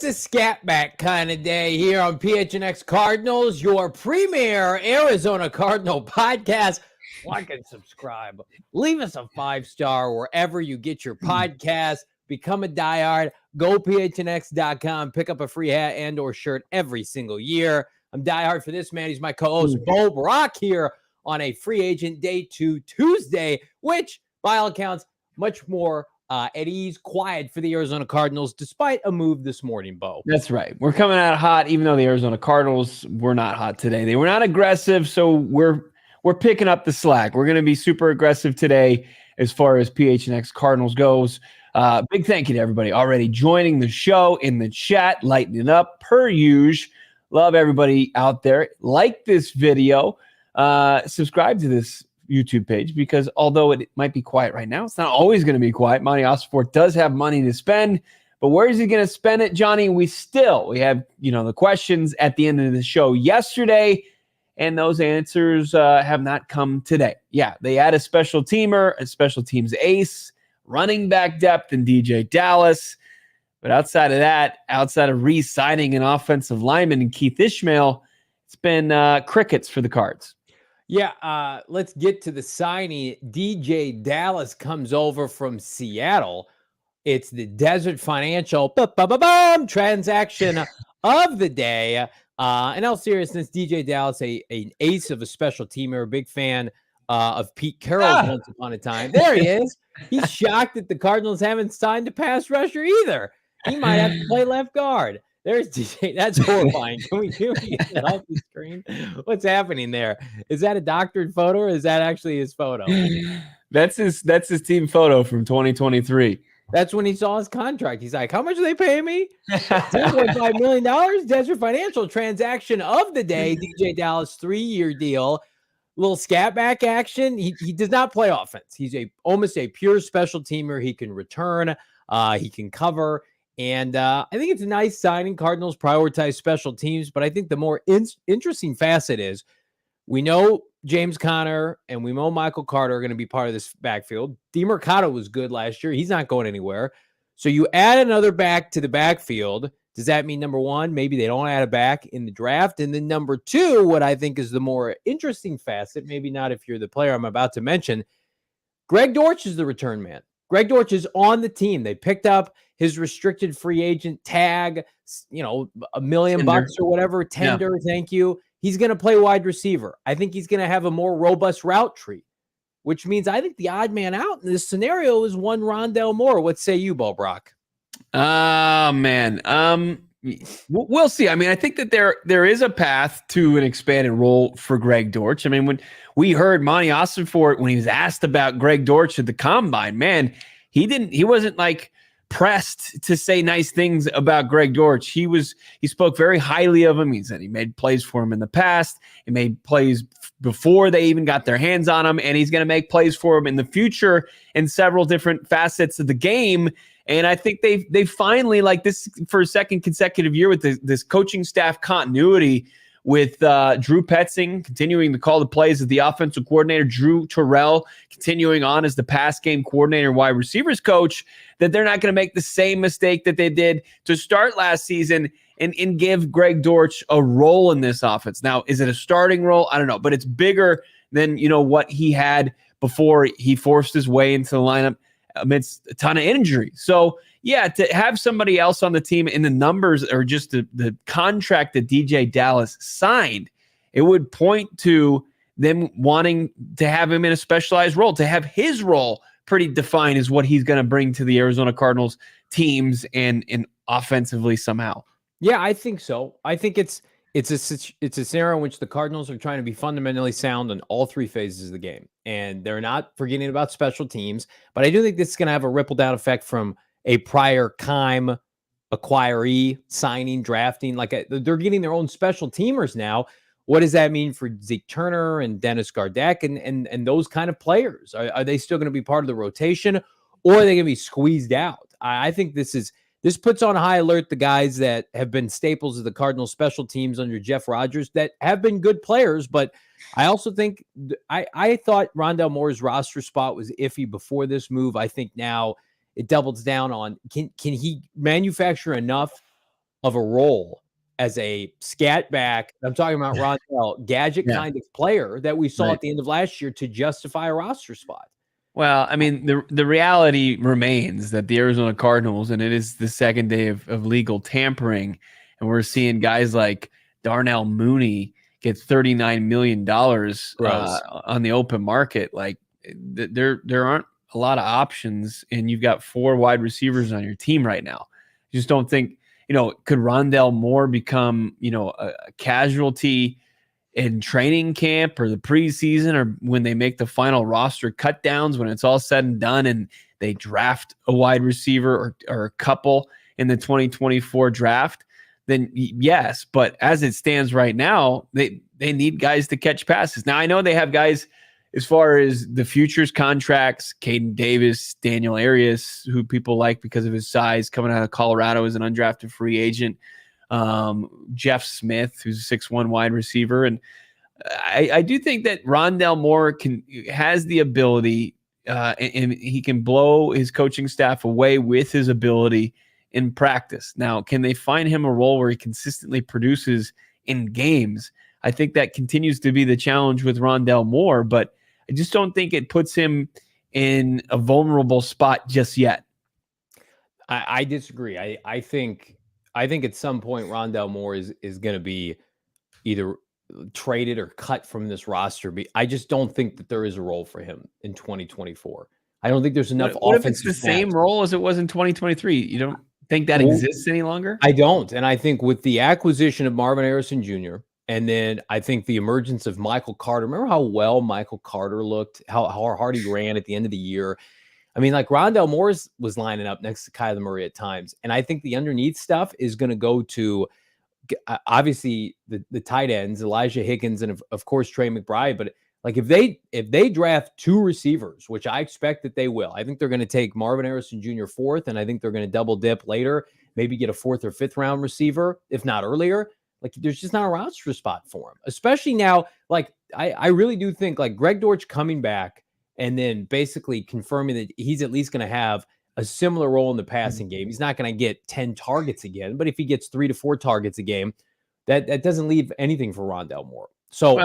It's a scat back kind of day here on PHNX Cardinals, your premier Arizona Cardinal podcast. Like and subscribe. Leave us a 5-star wherever you get your podcast. Become a diehard. Go PHNX.com. Pick up a free hat and or shirt every single year. I'm diehard for this man. He's my co-host, Bo Brack, here on a free agent day 2 Tuesday, which, by all accounts, much more at ease, quiet for the Arizona Cardinals, despite a move this morning, Bo. That's right. We're coming out hot, even though the Arizona Cardinals were not hot today. They were not aggressive, so we're picking up the slack. We're going to be super aggressive today as far as PHNX Cardinals goes. Big thank you to everybody already joining the show in the chat, lighting it up per usual. Love everybody out there. Like this video. Subscribe to this YouTube page, because although it might be quiet right now, it's not always going to be quiet. Monti Ossenfort does have money to spend, but where is he going to spend it, Johnny? We have, the questions at the end of the show yesterday, and those answers have not come today. Yeah, they add a special teamer, a special teams ace, running back depth in Deejay Dallas. But outside of that, outside of re-signing an offensive lineman in Keith Ishmael, it's been crickets for the Cards. Yeah, let's get to the signing. Deejay Dallas comes over from Seattle. It's the Desert Financial transaction of the day. In all seriousness, Deejay Dallas, an ace of a special teamer, a big fan of Pete Carroll's once upon a time. There he is. He's shocked that the Cardinals haven't signed a pass rusher either. He might have to play left guard. There's DJ. That's horrifying. Can we get that off the screen? What's happening there? Is that a doctored photo, or is that actually his photo? That's his team photo from 2023. That's when he saw his contract. He's like, how much are they paying me? $10.5 million. Desert Financial transaction of the day. Deejay Dallas 3-year deal. Little scat back action. He does not play offense. He's almost a pure special teamer. He can return. He can cover. And I think it's a nice signing. Cardinals prioritize special teams, but I think the more interesting facet is we know James Conner and we know Michael Carter are going to be part of this backfield. DeMercado was good last year. He's not going anywhere. So you add another back to the backfield. Does that mean, number one, maybe they don't add a back in the draft? And then number two, what I think is the more interesting facet, maybe not if you're the player I'm about to mention, Greg Dortch is the return man. Greg Dortch is on the team. They picked up his restricted free agent tag, $1 million bucks or whatever, tender, thank you. He's going to play wide receiver. I think he's going to have a more robust route tree, which means I think the odd man out in this scenario is one Rondale Moore. What say you, Bo Brack? Man. We'll see. I mean, I think that there is a path to an expanded role for Greg Dortch. I mean, when we heard Monti Ossenfort, when he was asked about Greg Dortch at the Combine, man, he wasn't like pressed to say nice things about Greg Dortch. He spoke very highly of him. He said he made plays for him in the past. He made plays before they even got their hands on him, and he's going to make plays for him in the future in several different facets of the game. And I think they finally, like this for a second consecutive year with this coaching staff continuity with Drew Petzing continuing to call the plays as the offensive coordinator, Drew Terrell continuing on as the pass game coordinator, wide receivers coach, that they're not going to make the same mistake that they did to start last season and give Greg Dortch a role in this offense. Now, is it a starting role? I don't know, but it's bigger than, what he had before he forced his way into the lineup amidst a ton of injuries. So, yeah, to have somebody else on the team in the numbers or just the contract that Deejay Dallas signed, it would point to them wanting to have him in a specialized role, to have his role pretty defined as what he's going to bring to the Arizona Cardinals teams and offensively somehow. Yeah, I think so. I think it's it's a scenario in which the Cardinals are trying to be fundamentally sound on all three phases of the game, and they're not forgetting about special teams. But I do think this is going to have a ripple down effect from a prior Keim acquiree signing, drafting. They're getting their own special teamers now. What does that mean for Zeke Turner and Dennis Gardeck and those kind of players? Are they still going to be part of the rotation, or are they going to be squeezed out? I think this puts on high alert the guys that have been staples of the Cardinals special teams under Jeff Rodgers that have been good players. But I also think I thought Rondale Moore's roster spot was iffy before this move. I think now it doubles down on can he manufacture enough of a role as a scat back? I'm talking about Rondale, gadget kind of player that we saw at the end of last year to justify a roster spot. Well, I mean, the reality remains that the Arizona Cardinals, and it is the second day of legal tampering, and we're seeing guys like Darnell Mooney get $39 million on the open market. Like there aren't a lot of options, and you've got 4 wide receivers on your team right now. You just don't think, could Rondale Moore become, a casualty in training camp or the preseason, or when they make the final roster cut downs, when it's all said and done and they draft a wide receiver or a couple in the 2024 draft, then yes. But as it stands right now, they need guys to catch passes. Now, I know they have guys as far as the futures contracts, Caden Davis, Daniel Arias, who people like because of his size, coming out of Colorado as an undrafted free agent. Jeff Smith, who's a 6'1" wide receiver. And I do think that Rondale Moore has the ability, and he can blow his coaching staff away with his ability in practice. Now, can they find him a role where he consistently produces in games? I think that continues to be the challenge with Rondale Moore, but I just don't think it puts him in a vulnerable spot just yet. I disagree. I think at some point Rondale Moore is going to be either traded or cut from this roster. I just don't think that there is a role for him in 2024. I don't think there's enough what offensive. If it's the same role as it was in 2023? You don't think that exists any longer? I don't. And I think with the acquisition of Marvin Harrison Jr., and then I think the emergence of Michael Carter. Remember how well Michael Carter looked, how hard he ran at the end of the year. I mean, like Rondale Moore was lining up next to Kyler Murray at times. And I think the underneath stuff is going to go to obviously the tight ends, Elijah Higgins, and of course, Trey McBride. But like if they draft 2 receivers, which I expect that they will, I think they're going to take Marvin Harrison Jr. 4th, and I think they're going to double dip later, maybe get a 4th or 5th round receiver, if not earlier. Like there's just not a roster spot for him, especially now. Like I really do think like Greg Dortch coming back and then basically confirming that he's at least going to have a similar role in the passing game. He's not going to get 10 targets again, but if he gets 3 to 4 targets a game, that doesn't leave anything for Rondale Moore. So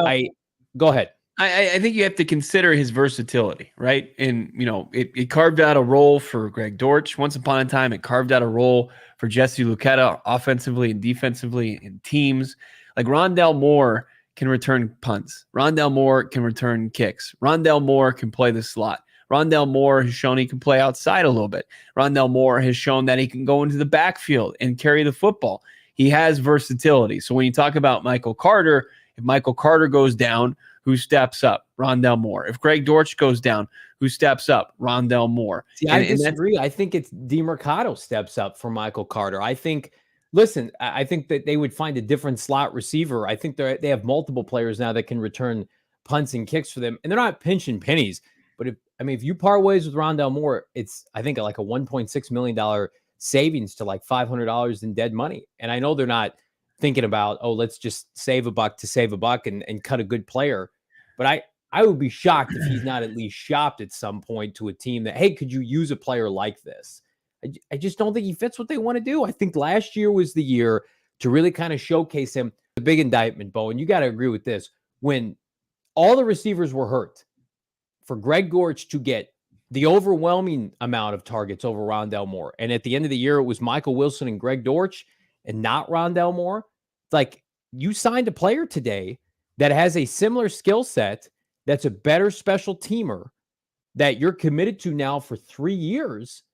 go ahead. I think you have to consider his versatility, right? And, it carved out a role for Greg Dortch. Once upon a time, it carved out a role for Jesse Luketa offensively and defensively in teams. Like Rondale Moore can return punts. Rondale Moore can return kicks. Rondale Moore can play the slot. Rondale Moore has shown he can play outside a little bit. Rondale Moore has shown that he can go into the backfield and carry the football. He has versatility. So when you talk about Michael Carter, if Michael Carter goes down, who steps up? Rondale Moore. If Greg Dortch goes down, who steps up? Rondale Moore. See, I disagree. I think it's DeMercado steps up for Michael Carter. I think that they would find a different slot receiver. I think they have multiple players now that can return punts and kicks for them, and they're not pinching pennies. But if you part ways with Rondale Moore, it's I think like a $1.6 million savings to like $500 in dead money. And I know they're not thinking about, let's just save a buck to save a buck and cut a good player. But I would be shocked if he's not at least shopped at some point to a team that, hey, could you use a player like this? I just don't think he fits what they want to do. I think last year was the year to really kind of showcase him. The big indictment, Bo, and you got to agree with this. When all the receivers were hurt, for Greg Dortch to get the overwhelming amount of targets over Rondale Moore, and at the end of the year, it was Michael Wilson and Greg Dortch and not Rondale Moore. It's like you signed a player today that has a similar skill set, that's a better special teamer, that you're committed to now for 3 years.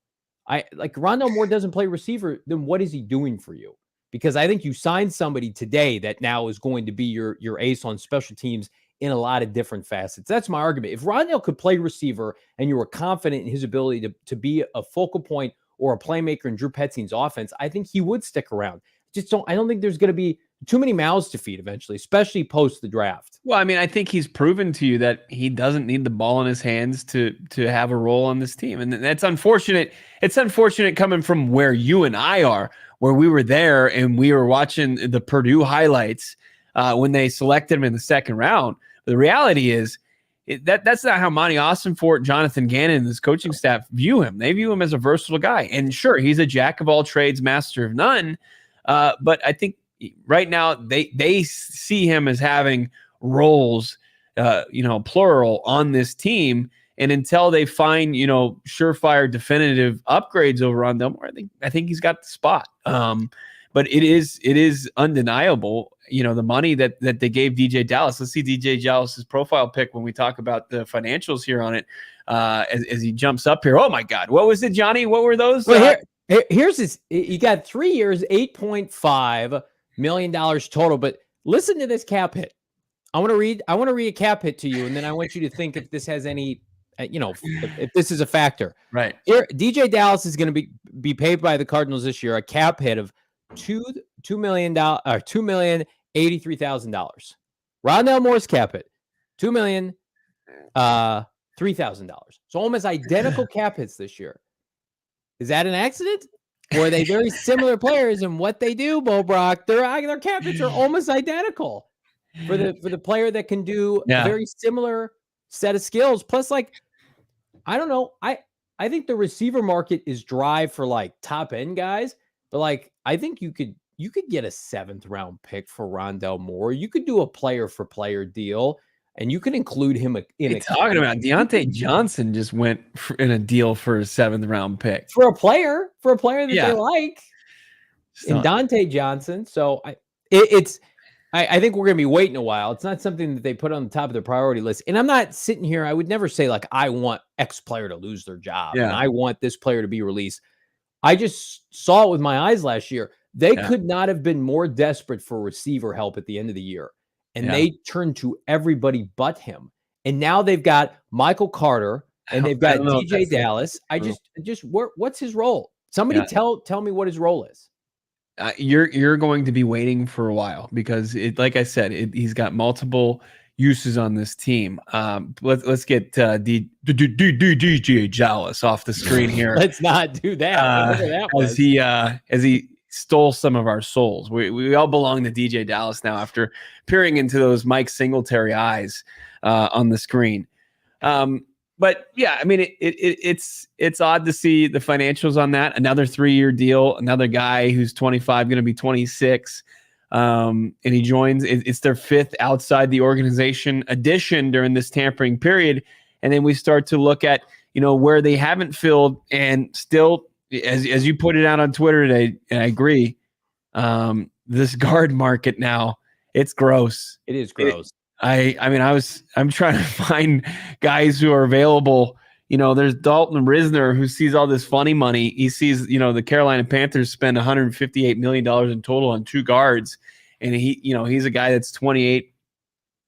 Rondale Moore doesn't play receiver, then what is he doing for you? because I think you signed somebody today that now is going to be your ace on special teams in a lot of different facets. That's my argument. If Rondale could play receiver and you were confident in his ability to be a focal point or a playmaker in Drew Petzing's offense, I think he would stick around. I don't think there's going to be too many mouths to feed eventually, especially post the draft. Well, I mean, I think he's proven to you that he doesn't need the ball in his hands to have a role on this team. And that's unfortunate. It's unfortunate coming from where you and I are, where we were there and we were watching the Purdue highlights when they selected him in the second round. The reality is that's not how Monti Ossenfort, Jonathan Gannon, and his coaching staff view him. They view him as a versatile guy. And sure, he's a jack of all trades, master of none. But I think right now they see him as having roles, plural on this team. And until they find, surefire, definitive upgrades over on them, I think he's got the spot. But it is undeniable, the money that they gave Deejay Dallas. Let's see Deejay Dallas's profile pic when we talk about the financials here on it. As he jumps up here. Oh my God, what was it, Johnny? What were those? Well, here's his. He got 3 years, $8.5 million total. But listen to this cap hit. I want to read a cap hit to you, and then I want you to think if this has any, if this is a factor. Right. Here, Deejay Dallas is going to be paid by the Cardinals this year a cap hit of $2,083,000. Rondale Moore's cap hit $2,003,000. So almost identical cap hits this year. Is that an accident? Or are they very similar players in what they do, Bo Brock? Their cap hits are almost identical for the player that can do a very similar set of skills. Plus, I don't know. I think the receiver market is dry for top end guys, but I think you could get a 7th round pick for Rondale Moore. You could do a player for player deal, and you can include him in. Talking about Deontay Johnson just went in a deal for a 7th round pick for a player that they like. In Dante Johnson. So I think we're going to be waiting a while. It's not something that they put on the top of their priority list. And I'm not sitting here. I would never say I want X player to lose their job and I want this player to be released. I just saw it with my eyes last year. They could not have been more desperate for receiver help at the end of the year. And they turned to everybody but him. And now they've got Michael Carter and they've got Deejay Dallas. What's his role? Somebody tell me what his role is. You're going to be waiting for a while because like I said, he's got multiple uses on this team. Let's get Deejay Dallas off the screen here. Let's not do that. As he stole some of our souls. We all belong to Deejay Dallas now after peering into those Mike Singletary eyes on the screen. But yeah, I mean, it's odd to see the financials on that. Another 3-year deal, another guy who's 25, going to be 26. And he joins. It's their 5th outside the organization addition during this tampering period. And then we start to look at, where they haven't filled and still, as you put it out on Twitter today, and I agree, this guard market now, it's gross. It is gross. I'm trying to find guys who are available. There's Dalton Risner who sees all this funny money. He sees, the Carolina Panthers spend $158 million in total on 2 guards. And he's a guy that's 28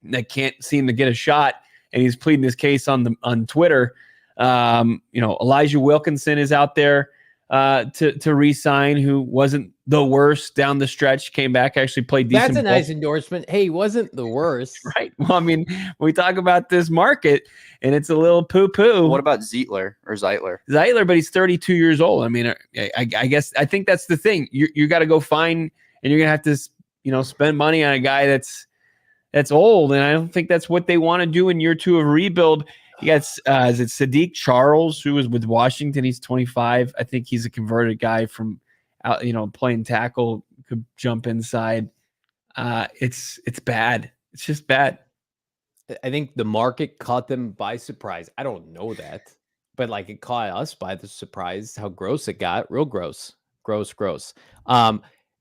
that can't seem to get a shot. And he's pleading his case on Twitter. Elijah Wilkinson is out there to re-sign, who wasn't the worst down the stretch, came back, actually played decent. That's a nice endorsement. Hey, he wasn't the worst. Right. Well, I mean, we talk about this market and it's a little poo-poo. What about Zeitler? Zeitler, but he's 32 years old. I mean, I guess I think that's the thing. You got to go find, and you're going to have to, spend money on a guy that's old. And I don't think that's what they want to do in year 2 of rebuild. You got, is it Sadiq Charles, who was with Washington? He's 25. I think he's a converted guy from out, playing tackle, could jump inside. It's bad. It's just bad. I think the market caught them by surprise. I don't know that, but it caught us by the surprise, how gross it got. Real gross.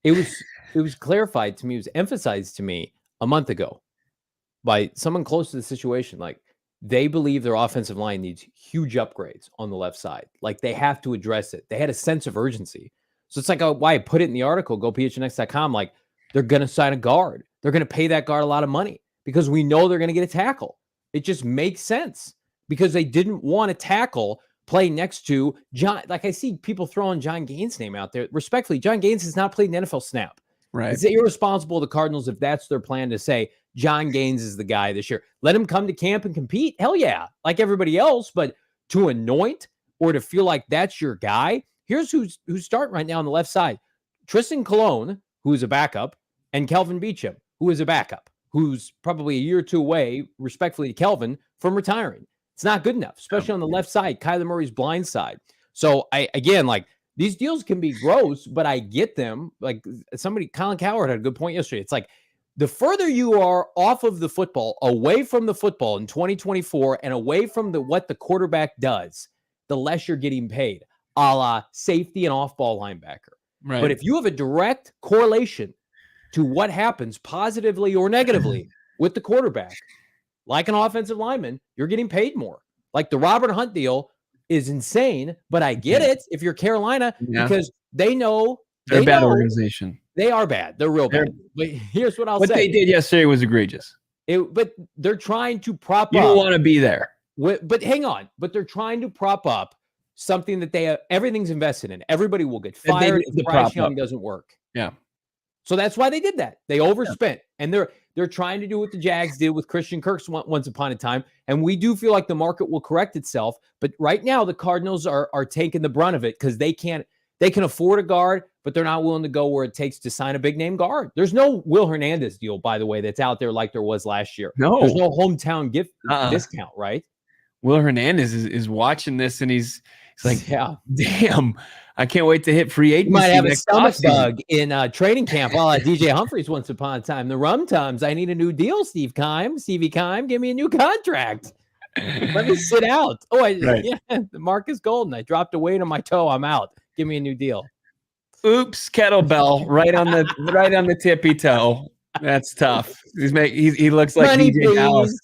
It was clarified to me, it was emphasized to me a month ago by someone close to the situation. They believe their offensive line needs huge upgrades on the left side. They have to address it. They had a sense of urgency. So it's like why I put it in the article, go PHNX.com. Like, they're going to sign a guard. They're going to pay that guard a lot of money because we know they're going to get a tackle. It just makes sense because they didn't want to tackle play next to John. Like, I see people throwing John Gaines' name out there. Respectfully, John Gaines has not played an NFL snap. Right. It's irresponsible of the Cardinals if that's their plan to say John Gaines is the guy this year. Let him come to camp and compete. Hell yeah, like everybody else. But to anoint or to feel like that's your guy, here's who's starting right now on the left side. Tristan Colon, who is a backup, and Kelvin Beachum, who is a backup, who's probably a year or two away, respectfully to Kelvin, from retiring. It's not good enough, especially on the left side, Kyler Murray's blind side. So, these deals can be gross, but I get them. Like Colin Cowherd had a good point yesterday. It's like the further you are off of the football, away from the football in 2024 and away from what the quarterback does, the less you're getting paid, a la safety and off-ball linebacker. Right. But if you have a direct correlation to what happens positively or negatively with the quarterback, like an offensive lineman, you're getting paid more. Like the Robert Hunt deal is insane, but I get it if you're Carolina because they know they're a bad organization. They are bad. They're real bad. But here's what I'll say. What they did yesterday was egregious. But they're trying to prop up. You don't want to be there. But hang on. But they're trying to prop up something that everything's invested in. Everybody will get fired if Bryce Young doesn't work. Yeah. So that's why they did that. They overspent. And they're trying to do what the Jags did with Christian Kirk once upon a time. And we do feel like the market will correct itself. But right now, the Cardinals are taking the brunt of it because they can afford a guard, but they're not willing to go where it takes to sign a big name guard. There's no Will Hernandez deal, by the way, that's out there like there was last year. No. There's no hometown gift discount, right? Will Hernandez is watching this and he's like, yeah, damn, I can't wait to hit free agency. You might have a stomach bug in training camp. Well, DJ Humphries once upon a time. The rum times. I need a new deal, Stevie Keim. Give me a new contract. Let me sit out. Oh, the Marcus Golden. I dropped a weight on my toe. I'm out. Give me a new deal. Oops, kettlebell right on the tippy toe. That's tough. He looks like Money, DJ Dallas.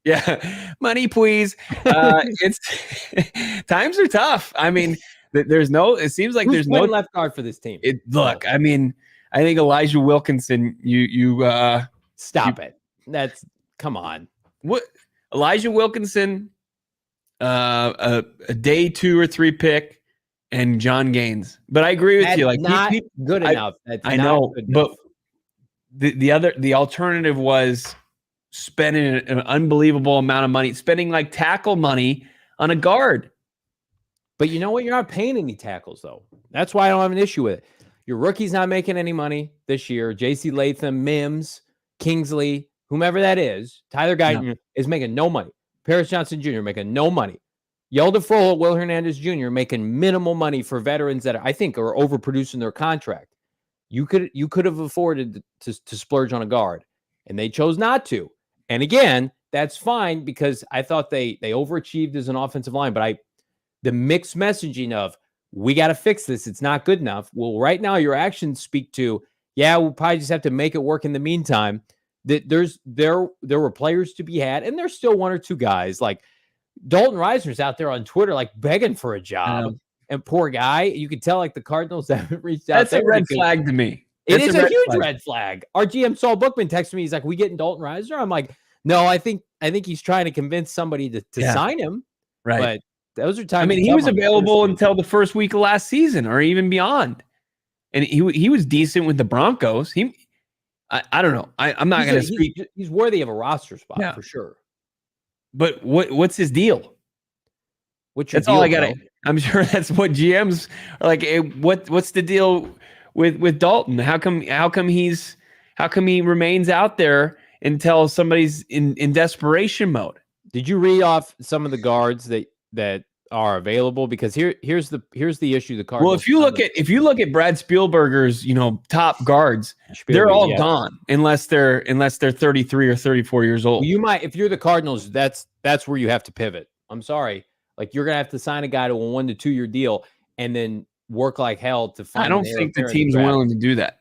Yeah, money, please. It's times are tough. I mean, it seems like there's no left guard for this team. I mean, I think Elijah Wilkinson, stop it. Come on. What Elijah Wilkinson, a day 2 or 3 pick, and John Gaines. But I agree with you. Like not good enough. I know, but the alternative was spending an unbelievable amount of money, spending like tackle money on a guard. But you know what? You're not paying any tackles, though. That's why I don't have an issue with it. Your rookie's not making any money this year. J.C. Latham, Mims, Kingsley, whomever that is, Tyler Guyton is making no money. Paris Johnson Jr. making no money. Yelda Froholt, Will Hernandez Jr. making minimal money for veterans that I think are overproducing their contract. You could have afforded to splurge on a guard, and they chose not to. And again, that's fine because I thought they overachieved as an offensive line. But the mixed messaging of we got to fix this, it's not good enough. Well, right now your actions speak to we'll probably just have to make it work in the meantime. That there were players to be had, and there's still 1 or 2 guys like Dalton Reisner's out there on Twitter like begging for a job. And poor guy, you could tell like the Cardinals haven't reached out. That's a red flag to me. It is a huge red flag. Our GM Saul Bookman texted me. He's like, "We getting Dalton Reisner?" I'm like, "No, I think he's trying to convince somebody to sign him." Right. But those are times. I mean, he was available until the first week of last season, or even beyond, and he was decent with the Broncos. I don't know. I'm not going to speak. He's worthy of a roster spot for sure. But what's his deal? That's all I got. I'm sure that's what GMs are like. Hey, what's the deal with Dalton? How come he remains out there until somebody's in desperation mode? Did you read off some of the guards that are available? Because here's the issue. The Cardinals. Well, if you look at Brad Spielberger's top guards, they're all gone unless they're 33 or 34 years old. Well, you might, if you're the Cardinals, that's where you have to pivot. I'm sorry, like you're gonna have to sign a guy to a 1 to 2 year deal and then work like hell to find. I don't think the team's willing to do that.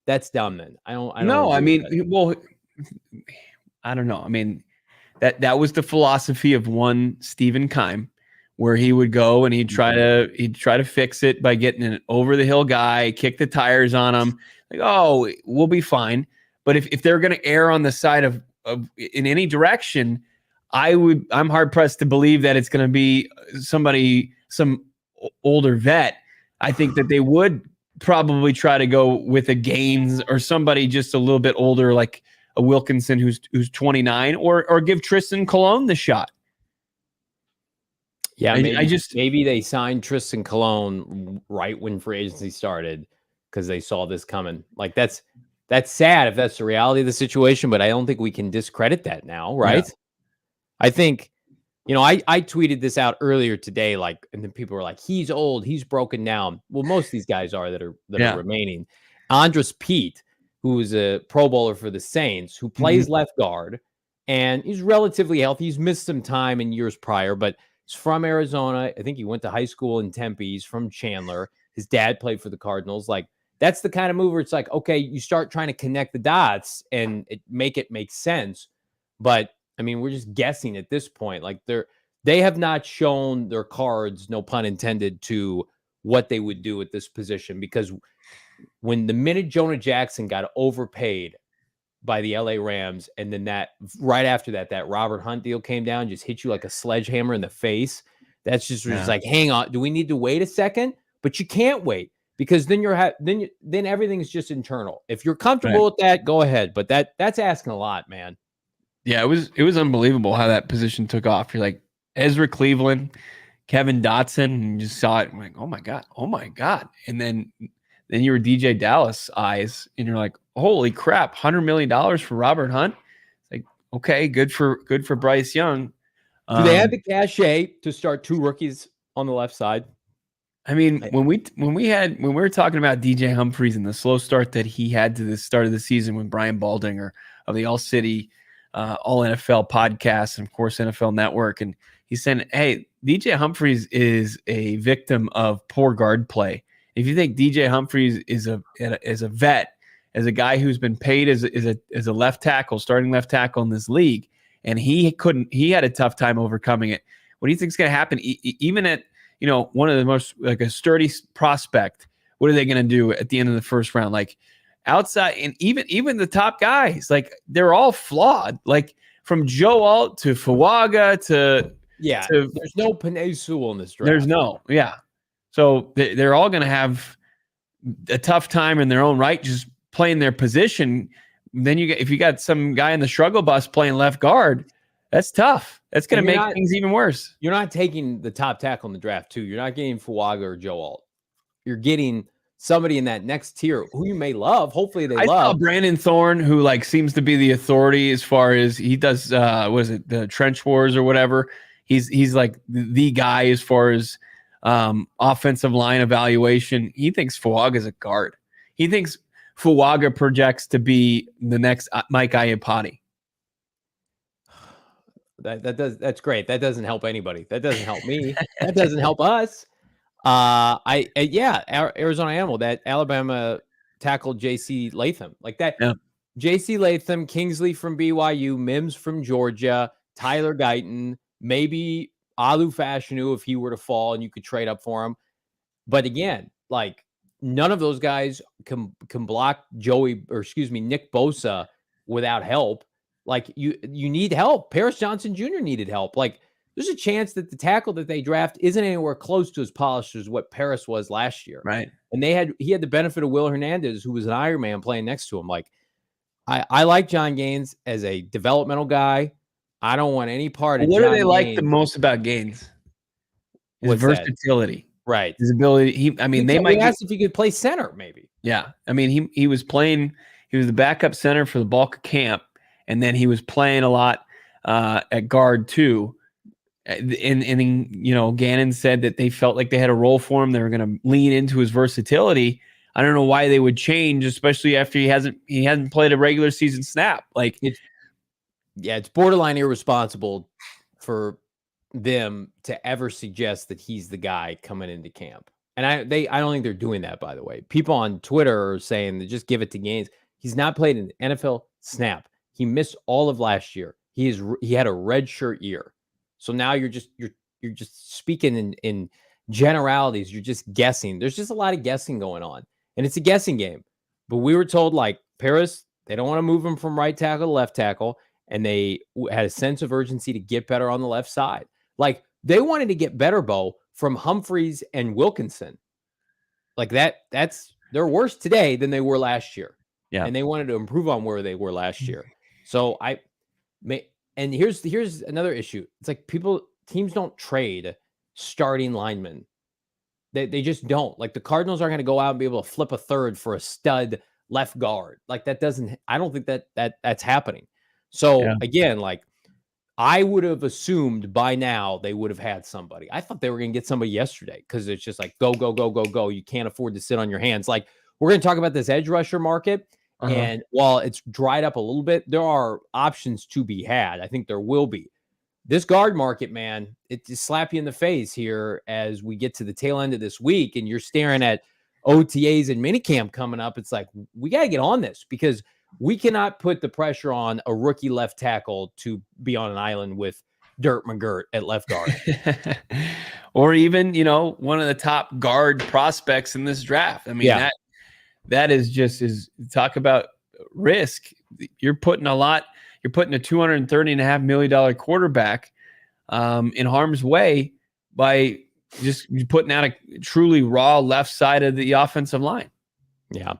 That's dumb. Then I don't. No, I mean, well, I don't know. I mean, that was the philosophy of one Stephen Keim where he would go and he'd try to fix it by getting an over the hill guy, kick the tires on him. Like, oh, we'll be fine. But if they're going to err on the side of in any direction, I'm hard pressed to believe that it's going to be some older vet. I think that they would probably try to go with a Gaines or somebody just a little bit older, like a Wilkinson who's 29, or give Tristan Colon the shot. Yeah, maybe they signed Tristan Colon right when free agency started because they saw this coming. Like that's sad if that's the reality of the situation, but I don't think we can discredit that now, right? Yeah. I think, I tweeted this out earlier today, and then people were like, he's old, he's broken down. Well, most of these guys are that are remaining. Andres Pete, who is a Pro Bowler for the Saints, who plays left guard, and he's relatively healthy. He's missed some time in years prior, but he's from Arizona. I think he went to high school in Tempe. He's from Chandler. His dad played for the Cardinals. Like, that's the kind of move where it's like, okay, you start trying to connect the dots and make it make sense. But I mean, we're just guessing at this point. Like, they have not shown their cards, no pun intended, to what they would do at this position. Because when the minute Jonah Jackson got overpaid by the LA Rams, and then that right after that Robert Hunt deal came down, just hit you like a sledgehammer in the face. That's just like, hang on, do we need to wait a second? But you can't wait, because then then everything's just internal. If you're comfortable with that, go ahead. But that's asking a lot, man. Yeah, it was unbelievable how that position took off. You're like Ezra Cleveland, Kevin Dotson, and you just saw it. I'm like, oh my god! And then you were DJ Dallas eyes, and you're like, holy crap, $100 million for Robert Hunt. It's like, okay, good for Bryce Young. Do they have the cachet to start two rookies on the left side? I mean, when we were talking about DJ Humphries and the slow start that he had to the start of the season with Brian Baldinger of the ALLCITY All NFL podcast and of course NFL Network, and he's saying, hey, DJ Humphries is a victim of poor guard play. If you think DJ Humphries is a vet, as a guy who's been paid as a left tackle, starting left tackle in this league, and he had a tough time overcoming it. What do you think is going to happen? Even at one of the most, like, a sturdy prospect, what are they going to do at the end of the first round? Like, outside, and even the top guys, like, they're all flawed. Like, from Joe Alt to Fuaga to there's no Penei Sewell in this draft. There's no, So they're all going to have a tough time in their own right, just playing their position. Then if you got some guy in the struggle bus playing left guard, that's tough. That's going to make things even worse. You're not taking the top tackle in the draft too. You're not getting Fuaga or Joe Alt. You're getting somebody in that next tier who you may love. Hopefully I saw Brandon Thorne, who seems to be the authority as far as he does. What is it, the Trench Wars or whatever? He's like the guy as far as offensive line evaluation. He thinks Fuaga is a guard. He thinks Fuaga projects to be the next Mike Iupati. That's great. That doesn't help anybody. That doesn't help me. That doesn't help us. Arizona Animal, that Alabama tackle JC Latham, like that. Yeah. JC Latham, Kingsley from BYU, Mims from Georgia, Tyler Guyton, maybe Alu Fashanu if he were to fall and you could trade up for him. But again, like, none of those guys can block Nick Bosa without help. Like, you need help. Paris Johnson Jr. needed help. Like, there's a chance that the tackle that they draft isn't anywhere close to as polished as what Paris was last year. Right. And he had the benefit of Will Hernandez, who was an Ironman playing next to him. Like, I like John Gaines as a developmental guy. I don't want any part of What John do they like Gaines. the most about Gaines? His versatility. That? Right. His ability. They might ask if he could play center, maybe. Yeah. I mean, he was the backup center for the bulk of camp, and then he was playing a lot at guard too. And Gannon said that they felt like they had a role for him. They were going to lean into his versatility. I don't know why they would change, especially after he hasn't played a regular season snap. Like, it's borderline irresponsible for them to ever suggest that he's the guy coming into camp. And I don't think they're doing that, by the way. People on Twitter are saying that just give it to Gaines. He's not played an NFL snap. He missed all of last year. He had a red shirt year. So now you're you're just speaking in generalities. You're just guessing. There's just a lot of guessing going on, and it's a guessing game. But we were told, like, Paris, they don't want to move him from right tackle to left tackle, and they had a sense of urgency to get better on the left side. Like, they wanted to get better, Bo, from Humphreys and Wilkinson. Like they're worse today than they were last year. Yeah. And they wanted to improve on where they were last year. So and here's another issue. It's like teams don't trade starting linemen. They just don't. Like, the Cardinals aren't going to go out and be able to flip a third for a stud left guard. Like, I don't think that's happening. So again, like, I would have assumed by now they would have had somebody. I thought they were going to get somebody yesterday, because it's just like, go, go, go, go, go. You can't afford to sit on your hands. Like, we're going to talk about this edge rusher market. And while it's dried up a little bit, there are options to be had. I think there will be. This guard market, man, it just slap you in the face here as we get to the tail end of this week, and you're staring at OTAs and minicamp coming up. It's like, we got to get on this, because we cannot put the pressure on a rookie left tackle to be on an island with Dirt McGirt at left guard. Or even, one of the top guard prospects in this draft. I mean, that is talk about risk. You're putting a $230.5 million quarterback in harm's way by just putting out a truly raw left side of the offensive line. Yeah.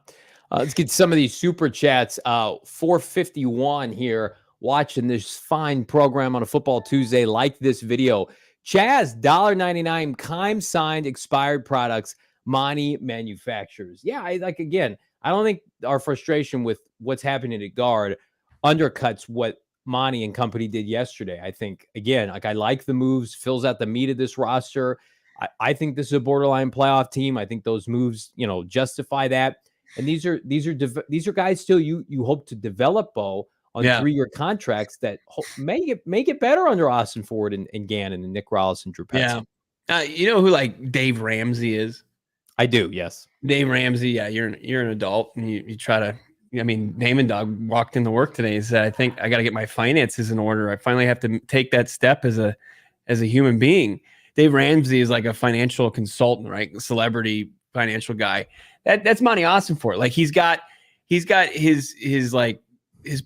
Let's get some of these super chats. 451 here, watching this fine program on a Football Tuesday. Like this video. Chaz, $1.99, Keim signed expired products, Monti manufacturers. Yeah, I don't think our frustration with what's happening at guard undercuts what Monti and company did yesterday. I think, again, like, I like the moves, fills out the meat of this roster. I think this is a borderline playoff team. I think those moves, justify that. And these are guys still you hope to develop, Bo, on 3-year contracts that may get better under Ossenfort and Gannon and Nick Rollis and Drew Petzing. Yeah. You know who, like, Dave Ramsey is? I do, yes. Dave Ramsey, yeah, you're an adult, and you try to. I mean, Damon Dog walked into work today and said, "I think I got to get my finances in order. I finally have to take that step as a human being." Dave Ramsey is like a financial consultant, right? Celebrity financial guy. That's Monti Ossenfort. Like, he's got his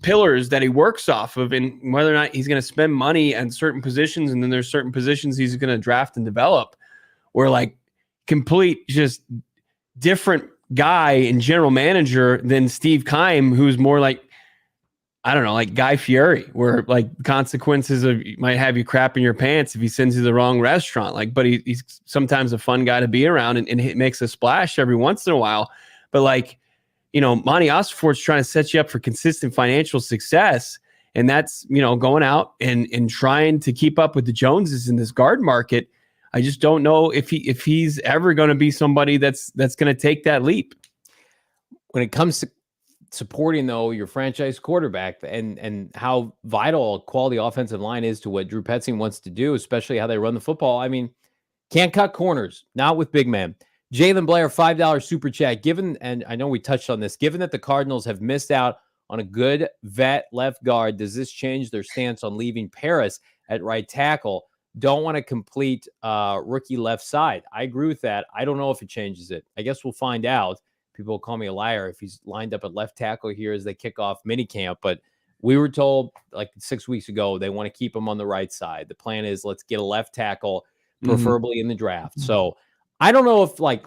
pillars that he works off of, and whether or not he's going to spend money on certain positions, and then there's certain positions he's going to draft and develop, or like complete just different guy and general manager than Steve Keim, who's more like, I don't know, like Guy Fieri, where like consequences might have you crapping your pants if he sends you to the wrong restaurant. Like, but he's sometimes a fun guy to be around, and he makes a splash every once in a while. But like, Monti Ossenfort's trying to set you up for consistent financial success. And that's, going out and trying to keep up with the Joneses in this guard market. I just don't know if he's ever going to be somebody that's going to take that leap. When it comes to supporting, though, your franchise quarterback and how vital a quality offensive line is to what Drew Petzing wants to do, especially how they run the football. I mean, can't cut corners, not with big man. Jalen Blair, $5 super chat. And I know we touched on this, given that the Cardinals have missed out on a good vet left guard, does this change their stance on leaving Paris at right tackle? Don't want to complete rookie left side. I agree with that. I don't know if it changes it. I guess we'll find out. People will call me a liar if he's lined up at left tackle here as they kick off minicamp. But we were told like 6 weeks ago they want to keep him on the right side. The plan is let's get a left tackle, preferably in the draft. So I don't know if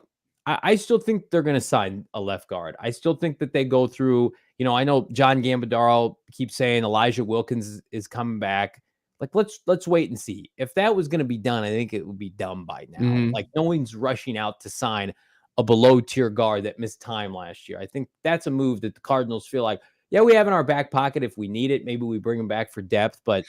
I still think they're going to sign a left guard. I still think that they go through, I know John Gambadaro keeps saying Elijah Wilkins is coming back. Like, let's wait and see. If that was going to be done, I think it would be done by now. Like, no one's rushing out to sign a below tier guard that missed time last year. I think that's a move that the Cardinals feel like, yeah, we have in our back pocket if we need it. Maybe we bring him back for depth, but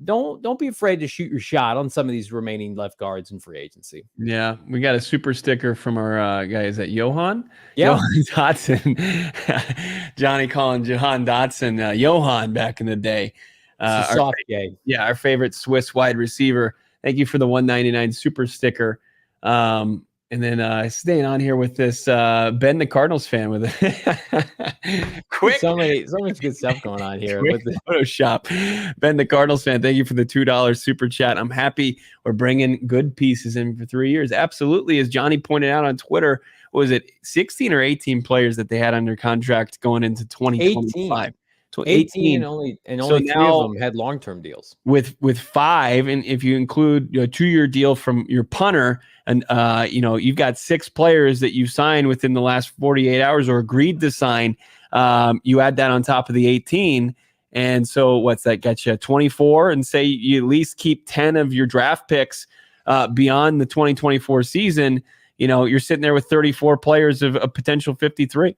don't be afraid to shoot your shot on some of these remaining left guards in free agency. Yeah, we got a super sticker from our guy. Is that Johan? Yeah. Johan Dotson. Johnny calling Johan Dotson Johan back in the day. Soft game. Yeah, our favorite Swiss wide receiver. Thank you for the $1.99 super sticker. And And then staying on here with this Ben the Cardinals fan with it. Quick. So much good stuff going on here. Quick Photoshop. Ben the Cardinals fan, thank you for the $2 super chat. I'm happy we're bringing good pieces in for 3 years. Absolutely. As Johnny pointed out on Twitter, what was it 16 or 18 players that they had under contract going into 2025? 18 and only so 3 now, of them had long-term deals. With 5, and if you include a 2-year deal from your punter, and you've got 6 players that you've signed within the last 48 hours or agreed to sign. You add that on top of the 18, and so what's that get you? 24, and say you at least keep 10 of your draft picks beyond the 2024 season. You're sitting there with 34 players of a potential 53.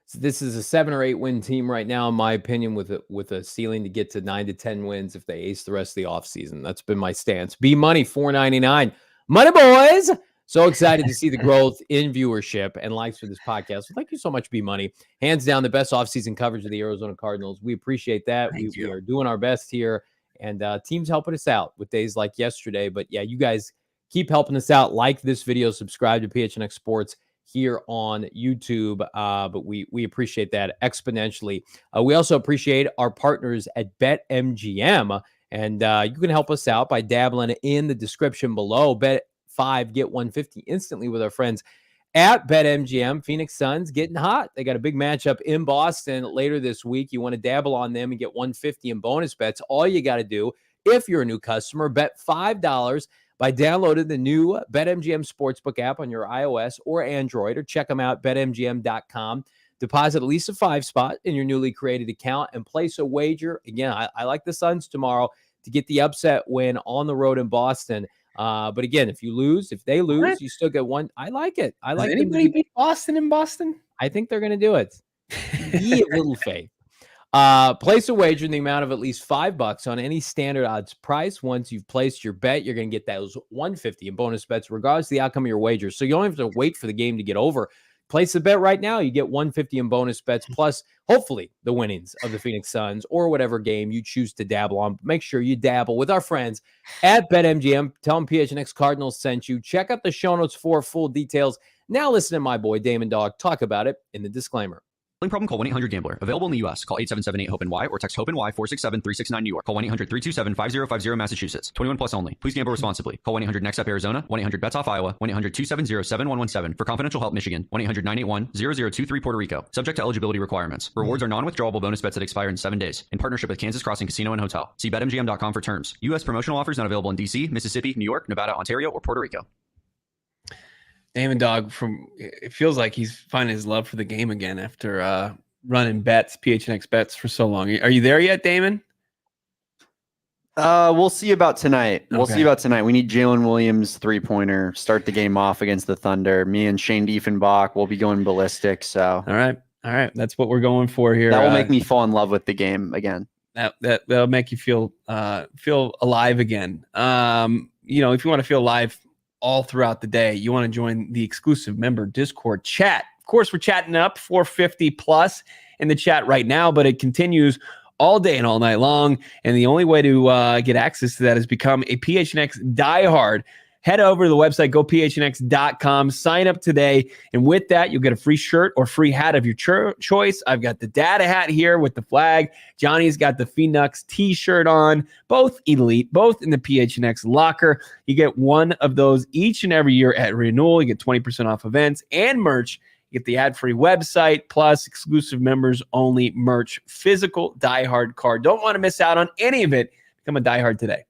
So this is a 7 or 8 win team right now, in my opinion, with a ceiling to get to 9 to 10 wins if they ace the rest of the offseason. That's been my stance. B Money $4.99. Money boys. So excited to see the growth in viewership and likes for this podcast. So thank you so much, B Money. Hands down, the best offseason coverage of the Arizona Cardinals. We appreciate that. We are doing our best here, and teams helping us out with days like yesterday. But yeah, you guys keep helping us out. Like this video, subscribe to PHNX Sports here on YouTube, but we appreciate that exponentially. We also appreciate our partners at BetMGM, and you can help us out by dabbling in the description below. Bet 5, get 150 instantly with our friends at BetMGM. Phoenix Suns getting hot. They got a big matchup in Boston later this week. You want to dabble on them and get 150 in bonus bets. All you got to do, if you're a new customer, bet $5 by downloading the new BetMGM Sportsbook app on your iOS or Android, or check them out, betmgm.com. Deposit at least a 5 spot in your newly created account and place a wager. Again, I like the Suns tomorrow to get the upset win on the road in Boston. But again, if they lose, you still get one. I like it. I like Does anybody beat Boston in Boston? I think they're going to do it. Be a little faith. Place a wager in the amount of at least $5 on any standard odds price. Once you've placed your bet, you're going to get those 150 in bonus bets, regardless of the outcome of your wager. So you don't have to wait for the game to get over. Place the bet right now. You get 150 in bonus bets, plus hopefully the winnings of the Phoenix Suns or whatever game you choose to dabble on. Make sure you dabble with our friends at BetMGM. Tell them PHNX Cardinals sent you. Check out the show notes for full details. Now listen to my boy Damon Dog talk about it in the disclaimer. Problem, call 1-800-GAMBLER. Available in the U.S. Call 877-8-HOPE-NY or text HOPE-NY 467-369 New York. Call 1-800-327-5050 Massachusetts. 21 plus only. Please gamble responsibly. Call 1-800-NEXT-UP Arizona. 1-800-BETS-OFF Iowa. 1-800-270-7117. For confidential help, Michigan. 1-800-981-0023 Puerto Rico. Subject to eligibility requirements. Rewards are non-withdrawable bonus bets that expire in 7 days. In partnership with Kansas Crossing Casino and Hotel. See BetMGM.com for terms. U.S. promotional offers not available in D.C., Mississippi, New York, Nevada, Ontario, or Puerto Rico. Damon Dog, it feels like he's finding his love for the game again after running PHNX bets for so long. Are you there yet, Damon? We'll see about tonight. Okay. We'll see about tonight. We need Jalen Williams 3-pointer, start the game off against the Thunder. Me and Shane Diefenbach will be going ballistic. So all right. That's what we're going for here. That will make me fall in love with the game again. That'll make you feel alive again. If you want to feel alive all throughout the day, you want to join the exclusive member Discord chat. Of course, we're chatting up 450 plus in the chat right now, but it continues all day and all night long. And the only way to get access to that is become a PHNX diehard. Head over to the website, gophnx.com, sign up today. And with that, you'll get a free shirt or free hat of your choice. I've got the data hat here with the flag. Johnny's got the Phoenix t-shirt on, both elite, both in the PHNX locker. You get one of those each and every year at renewal. You get 20% off events and merch. You get the ad-free website, plus exclusive members-only merch, physical diehard card. Don't want to miss out on any of it. Become a diehard today.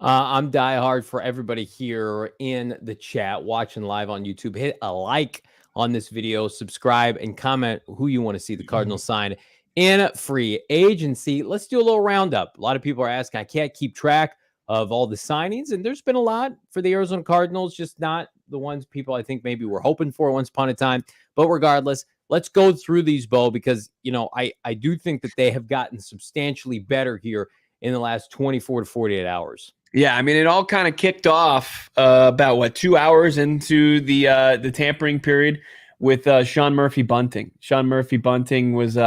I'm diehard for everybody here in the chat, watching live on YouTube. Hit a like on this video, subscribe, and comment who you want to see the Cardinals sign in free agency. Let's do a little roundup. A lot of people are asking, I can't keep track of all the signings, and there's been a lot for the Arizona Cardinals, just not the ones people I think maybe were hoping for once upon a time. But regardless, let's go through these, Bo, because, I do think that they have gotten substantially better here in the last 24 to 48 hours. Yeah, I mean, it all kind of kicked off about 2 hours into the tampering period with Sean Murphy-Bunting. Sean Murphy-Bunting was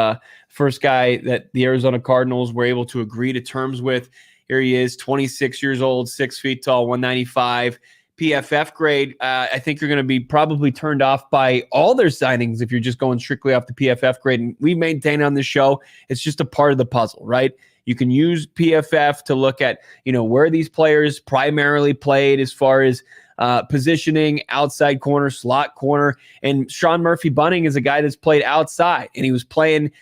first guy that the Arizona Cardinals were able to agree to terms with. Here he is, 26 years old, 6 feet tall, 195. PFF grade, I think you're going to be probably turned off by all their signings if you're just going strictly off the PFF grade. And we maintain on this show, it's just a part of the puzzle, right? You can use PFF to look at, where these players primarily played as far as positioning, outside corner, slot corner. And Sean Murphy-Bunting is a guy that's played outside, and he was playing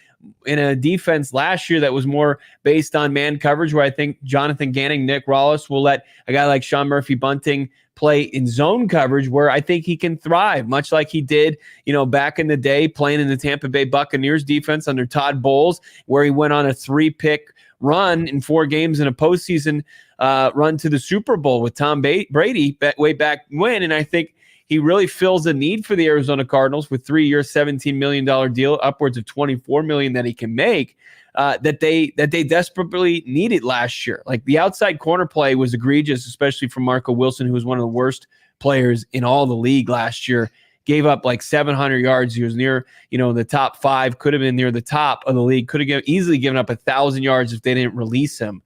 in a defense last year that was more based on man coverage, where I think Jonathan Gannon, Nick Rawlis will let a guy like Sean Murphy-Bunting play in zone coverage, where I think he can thrive, much like he did, back in the day playing in the Tampa Bay Buccaneers defense under Todd Bowles, where he went on a 3-pick run in 4 games in a postseason run to the Super Bowl with Tom Brady way back when. And I think he really fills a need for the Arizona Cardinals with 3-year, $17 million deal, upwards of $24 million that he can make, that they desperately needed last year. Like, the outside corner play was egregious, especially from Marco Wilson, who was one of the worst players in all the league last year. Gave up like 700 yards. He was near, the top 5, could have been near the top of the league, could have easily given up 1,000 yards if they didn't release him.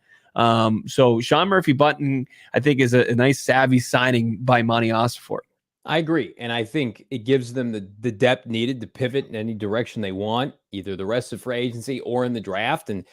So Sean Murphy-Bunting, I think, is a nice, savvy signing by Monti Ossenfort. I agree. And I think it gives them the depth needed to pivot in any direction they want, either the rest of free agency or in the draft. And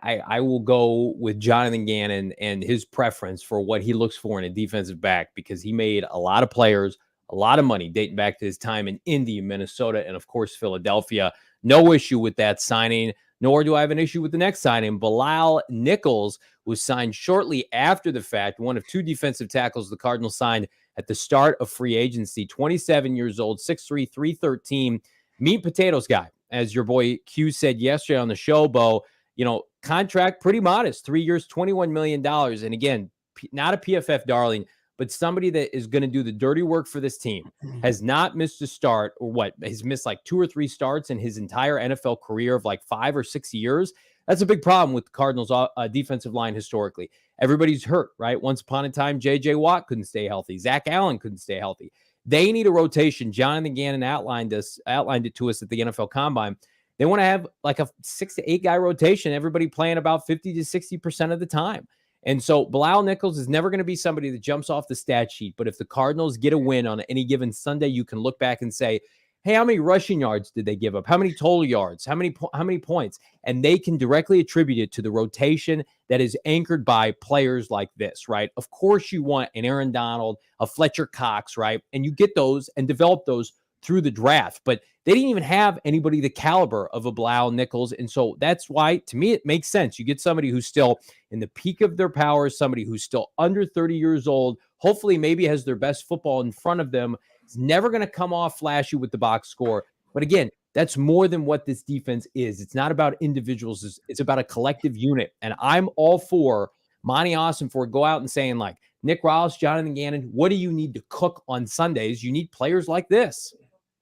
I will go with Jonathan Gannon and his preference for what he looks for in a defensive back, because he made a lot of players a lot of money dating back to his time in Indy, Minnesota, and of course, Philadelphia. No issue with that signing, nor do I have an issue with the next signing. Bilal Nichols was signed shortly after the fact, one of 2 defensive tackles the Cardinals signed at the start of free agency. 27 years old, 6'3", 313, meat and potatoes guy. As your boy Q said yesterday on the show, Bo, contract pretty modest, 3 years, $21 million. And again, not a PFF darling, but somebody that is going to do the dirty work for this team. Has not missed a start, or has missed like 2 or 3 starts in his entire NFL career of like 5 or 6 years. That's a big problem with the Cardinals' defensive line historically. Everybody's hurt, right? Once upon a time, J.J. Watt couldn't stay healthy. Zach Allen couldn't stay healthy. They need a rotation. Jonathan Gannon outlined it to us at the NFL Combine. They want to have like a 6 to 8 guy rotation, everybody playing about 50 to 60% of the time. And so Bilal Nichols is never going to be somebody that jumps off the stat sheet. But if the Cardinals get a win on any given Sunday, you can look back and say, hey, how many rushing yards did they give up? How many total yards? How many points? And they can directly attribute it to the rotation that is anchored by players like this, right? Of course, you want an Aaron Donald, a Fletcher Cox, right? And you get those and develop those through the draft. But they didn't even have anybody the caliber of a Bilal Nichols. And so that's why, to me, it makes sense. You get somebody who's still in the peak of their powers, somebody who's still under 30 years old, hopefully maybe has their best football in front of them. It's never going to come off flashy with the box score. But again, that's more than what this defense is. It's not about individuals. It's about a collective unit. And I'm all for Monti Ossenfort go out and saying, like, Nick Rawlis, Jonathan Gannon, what do you need to cook on Sundays? You need players like this.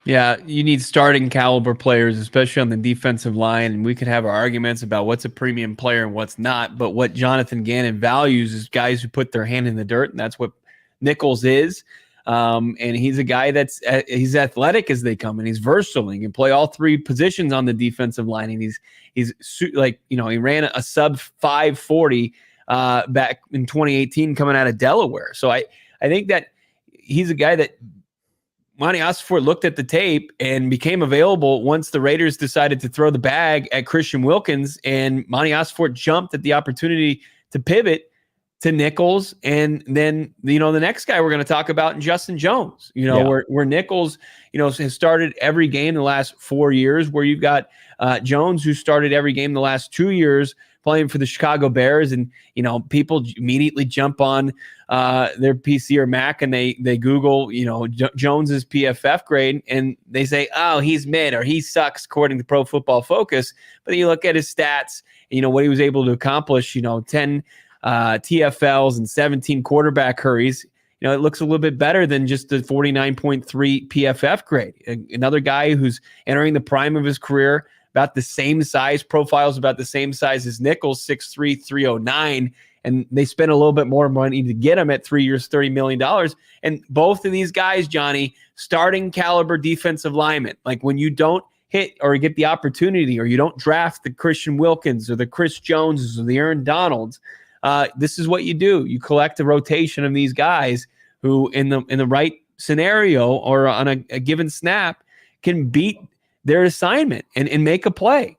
Yeah, you need starting caliber players, especially on the defensive line. And we could have our arguments about what's a premium player and what's not. But what Jonathan Gannon values is guys who put their hand in the dirt, and that's what Nichols is. And he's a guy he's athletic as they come, and he's versatile. He can play all 3 positions on the defensive line. And he's like, he ran a sub 540 back in 2018 coming out of Delaware. So I think that he's a guy that Monti Ossenfort looked at the tape and became available once the Raiders decided to throw the bag at Christian Wilkins, and Monti Ossenfort jumped at the opportunity to pivot to Nichols. And then, the next guy we're going to talk about in Justin Jones, where Nichols, has started every game the last 4 years, where you've got Jones, who started every game the last 2 years playing for the Chicago Bears. And, people immediately jump on their PC or Mac and they Google, Jones's PFF grade, and they say, oh, he's mid or he sucks according to Pro Football Focus. But then you look at his stats, what he was able to accomplish, 10 TFLs and 17 quarterback hurries. It looks a little bit better than just the 49.3 PFF grade. Another guy who's entering the prime of his career, about the same size, profiles about the same size as Nichols, 6'3", 309, and they spent a little bit more money to get him at 3 years, $30 million. And both of these guys, Johnny, starting caliber defensive linemen. Like, when you don't hit or get the opportunity, or you don't draft the Christian Wilkins or the Chris Joneses or the Aaron Donalds, this is what you do. You collect a rotation of these guys who in the right scenario or on a given snap can beat their assignment and make a play.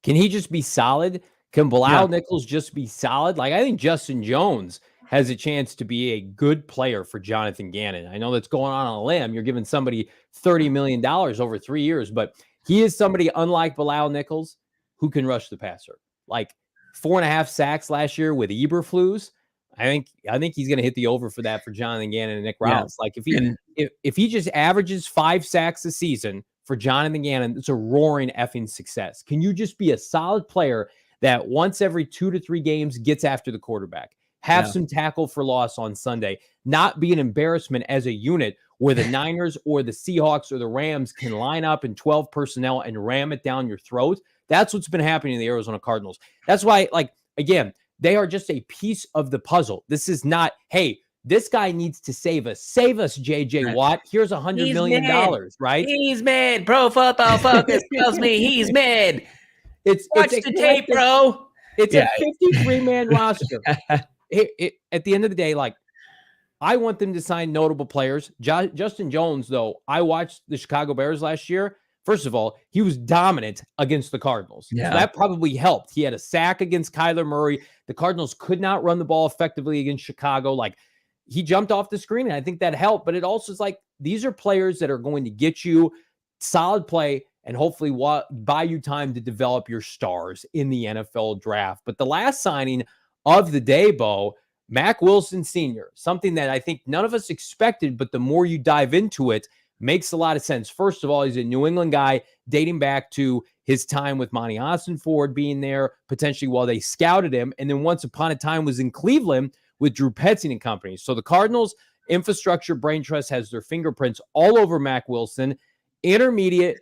Can he just be solid? Can Bilal Nichols just be solid? Like, I think Justin Jones has a chance to be a good player for Jonathan Gannon. I know that's going on a limb. You're giving somebody $30 million over 3 years, but he is somebody unlike Bilal Nichols who can rush the passer. Like 4.5 sacks last year with Eberflus. I think he's going to hit the over for that for Jonathan Gannon and Nick Rouse. Like if he just averages 5 sacks a season for Jonathan Gannon, it's a roaring effing success. Can you just be a solid player that once every 2 to 3 games gets after the quarterback, have some tackle for loss on Sunday, not be an embarrassment as a unit where the Niners or the Seahawks or the Rams can line up in 12 personnel and ram it down your throat? That's what's been happening in the Arizona Cardinals. That's why, like, again, they are just a piece of the puzzle. This is not, hey, this guy needs to save us. Save us, JJ Watt. Here's $100 million, right? He's mad. Pro Football Focus tells me he's mad. Watch the tape, bro. It's a 53-man roster. At the end of the day, like, I want them to sign notable players. Justin Jones, though, I watched the Chicago Bears last year. First of all, he was dominant against the Cardinals. So that probably helped. He had a sack against Kyler Murray. The Cardinals could not run the ball effectively against Chicago. Like, he jumped off the screen, and I think that helped. But it also is like, these are players that are going to get you solid play and hopefully buy you time to develop your stars in the NFL draft. But the last signing of the day, Bo, Mack Wilson Sr., something that I think none of us expected, but the more you dive into it, makes a lot of sense. First of all, he's a New England guy dating back to his time with Monti Ossenfort being there, potentially while they scouted him, and then once upon a time was in Cleveland with Drew Petzing and company. So the Cardinals infrastructure brain trust has their fingerprints all over Mack Wilson. Intermediate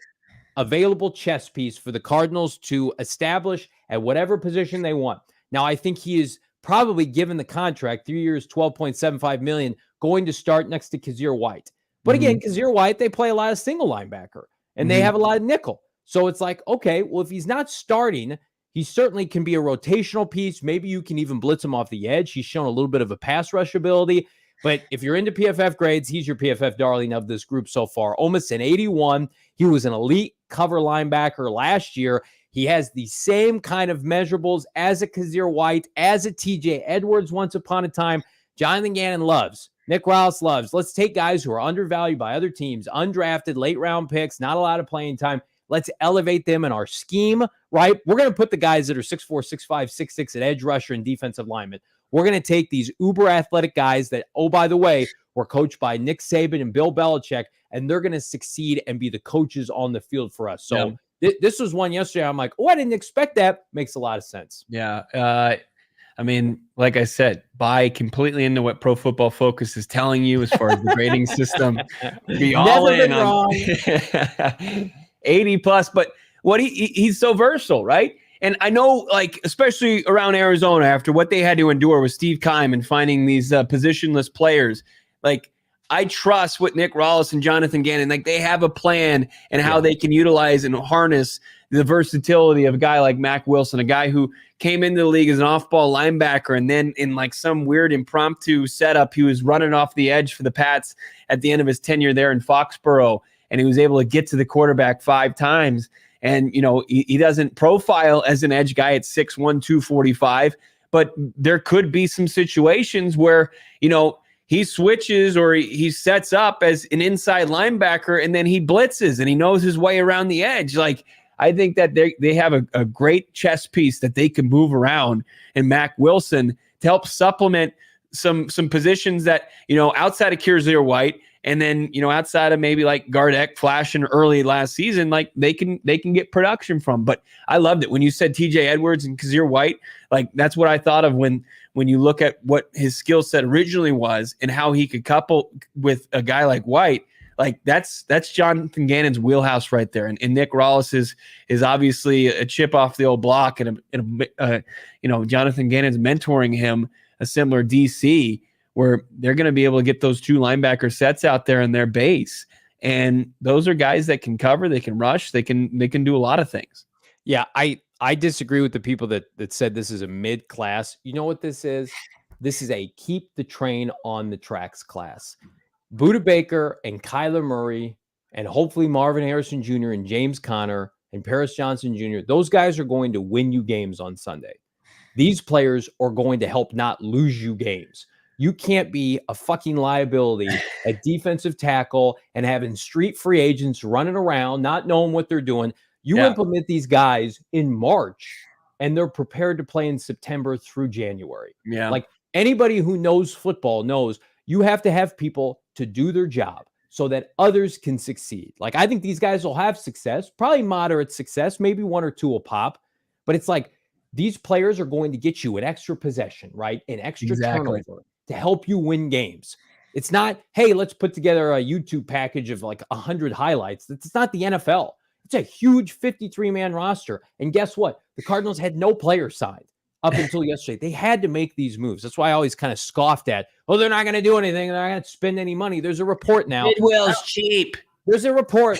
available chess piece for the Cardinals to establish at whatever position they want. Now, I think he is probably given the contract, 3 years, $12.75 million, going to start next to Kazir White. But again, Kazir White, they play a lot of single linebacker, and they have a lot of nickel. So it's like, okay, well, if he's not starting, he certainly can be a rotational piece. Maybe you can even blitz him off the edge. He's shown a little bit of a pass rush ability. But if you're into PFF grades, he's your PFF darling of this group so far. Almost an 81. He was an elite cover linebacker last year. He has the same kind of measurables as a Kazir White, as a TJ Edwards once upon a time. Jonathan Gannon loves. Nick Rouse loves. Let's take guys who are undervalued by other teams, undrafted, late round picks, not a lot of playing time. Let's elevate them in our scheme, right? We're going to put the guys that are 6'4", 6'5", 6'6", at edge rusher and defensive lineman. We're going to take these uber athletic guys that, oh, by the way, were coached by Nick Saban and Bill Belichick, and they're going to succeed and be the coaches on the field for us. So this was one yesterday. I'm like, oh, I didn't expect that. Makes a lot of sense. Yeah. I mean, like I said, buy completely into what Pro Football Focus is telling you as far as the grading system. Be all in on 80 plus, but what he's so versatile, right? And I know, like, especially around Arizona, after what they had to endure with Steve Keim and finding these positionless players, like, I trust what Nick Rawls and Jonathan Gannon, like, they have a plan and how they can utilize and harness the versatility of a guy like Mack Wilson, a guy who came into the league as an off-ball linebacker, and then in like some weird impromptu setup, he was running off the edge for the Pats at the end of his tenure there in Foxborough, and he was able to get to the quarterback 5 times. And, you know, he doesn't profile as an edge guy at 6'1", 245, but there could be some situations where, you know, he switches or he sets up as an inside linebacker and then he blitzes and he knows his way around the edge. Like, I think that they have a great chess piece that they can move around in Mack Wilson to help supplement some positions that, you know, outside of Kazir White, and then, you know, outside of maybe like Gardeck flashing early last season, like they can get production from. But I loved it when you said TJ Edwards and Kazir White. Like, that's what I thought of when you look at what his skill set originally was and how he could couple with a guy like White. Like, that's Jonathan Gannon's wheelhouse right there. And Nick Rawls is obviously a chip off the old block, and you know, Jonathan Gannon's mentoring him a similar DC, where they're going to be able to get those 2 linebacker sets out there in their base. And those are guys that can cover, they can rush, they can do a lot of things. Yeah, I disagree with the people that said this is a mid-class. You know what this is? This is a keep the train on the tracks class. Budda Baker and Kyler Murray and hopefully Marvin Harrison Jr. and James Conner and Paris Johnson Jr., those guys are going to win you games on Sunday. These players are going to help not lose you games. You can't be a fucking liability at defensive tackle and having street free agents running around, not knowing what they're doing. You implement these guys in March and they're prepared to play in September through January. Yeah. Like anybody who knows football knows you have to have people to do their job so that others can succeed. Like I think these guys will have success, probably moderate success, maybe 1 or 2 will pop, but it's like these players are going to get you an extra possession, right? An extra turnover to help you win games. It's not, hey, let's put together a YouTube package of like 100 highlights. It's not the NFL. It's a huge 53-man roster. And guess what? The Cardinals had no players signed up until yesterday. They had to make these moves. That's why I always kind of scoffed at, oh, they're not going to do anything. They're not going to spend any money. There's a report now. Bidwell's cheap. There's a report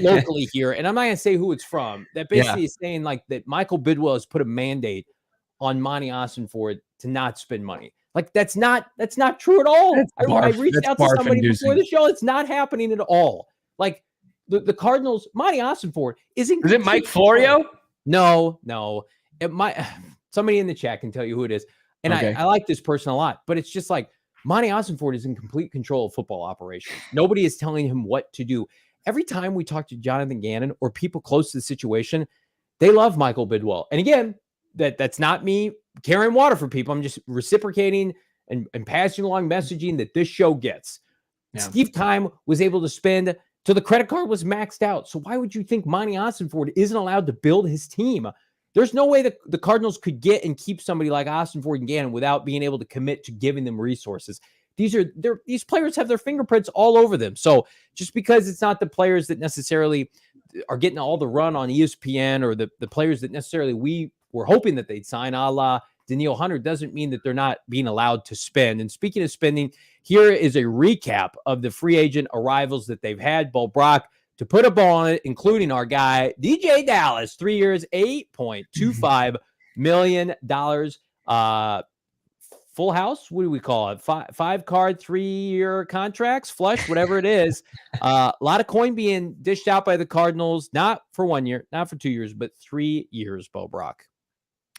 locally here, and I'm not going to say who it's from, that basically is saying like that Michael Bidwell has put a mandate on Monti Ossenfort to not spend money. Like that's not true at all. I reached out to somebody before the show. It's not happening at all. Like the Cardinals, Monti Ossenfort isn't. Is it Mike Florio? No. It might. Somebody in the chat can tell you who it is. And I like this person a lot, but it's just like Monti Ossenfort is in complete control of football operations. Nobody is telling him what to do. Every time we talk to Jonathan Gannon or people close to the situation, they love Michael Bidwell. And again, that's not me carrying water for people. I'm just reciprocating and passing along messaging that this show gets. Yeah. Steve Keim was able to spend till the credit card was maxed out. So why would you think Monti Ossenfort isn't allowed to build his team? There's no way that the Cardinals could get and keep somebody like Ossenfort and Gannon without being able to commit to giving them resources. These players have their fingerprints all over them. So just because it's not the players that necessarily are getting all the run on ESPN or the players that necessarily we were hoping that they'd sign, a la Danielle Hunter, doesn't mean that they're not being allowed to spend. And speaking of spending, here is a recap of the free agent arrivals that they've had. Brack, to put a ball on it, including our guy, Deejay Dallas, 3 years, $8.25 million. Full house? What do we call it? Five card, 3-year contracts, flush, whatever it is. A lot of coin being dished out by the Cardinals, not for 1 year, not for 2 years, but 3 years, Brack.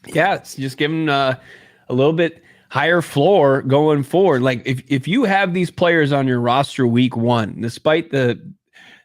Yeah, it's just giving a little bit higher floor going forward. Like if you have these players on your roster week 1, despite the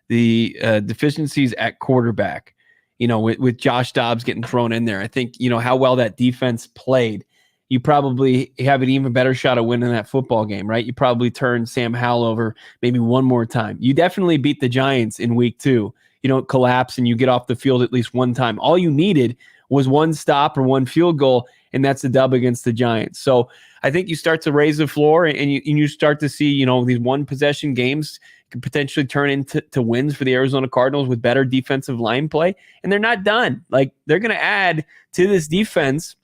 deficiencies at quarterback, with Josh Dobbs getting thrown in there, I think, how well that defense played, you probably have an even better shot of winning that football game, right? You probably turn Sam Howell over maybe one more time. You definitely beat the Giants in week 2. You don't collapse and you get off the field at least one time. All you needed was one stop or one field goal, and that's a dub against the Giants. So I think you start to raise the floor and you start to see, these one possession games could potentially turn into wins for the Arizona Cardinals with better defensive line play. And they're not done. Like they're going to add to this defense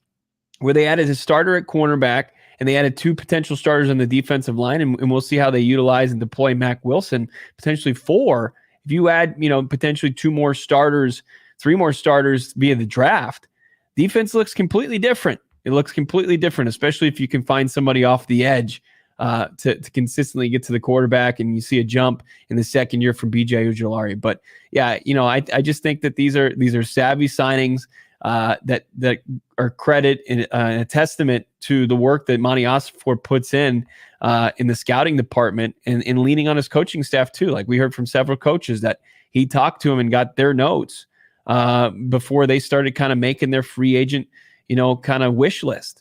where they added a starter at cornerback and they added 2 potential starters on the defensive line. And we'll see how they utilize and deploy Mack Wilson, potentially 4. If you add, potentially 2 more starters, 3 more starters via the draft, defense looks completely different. It looks completely different, especially if you can find somebody off the edge to consistently get to the quarterback, and you see a jump in the second year from BJ Ojulari. But yeah, I just think that these are savvy signings that are credit and a testament to the work that Monti Ossenfort puts in the scouting department and leaning on his coaching staff too. Like we heard from several coaches that he talked to them and got their notes before they started kind of making their free agent, kind of wish list.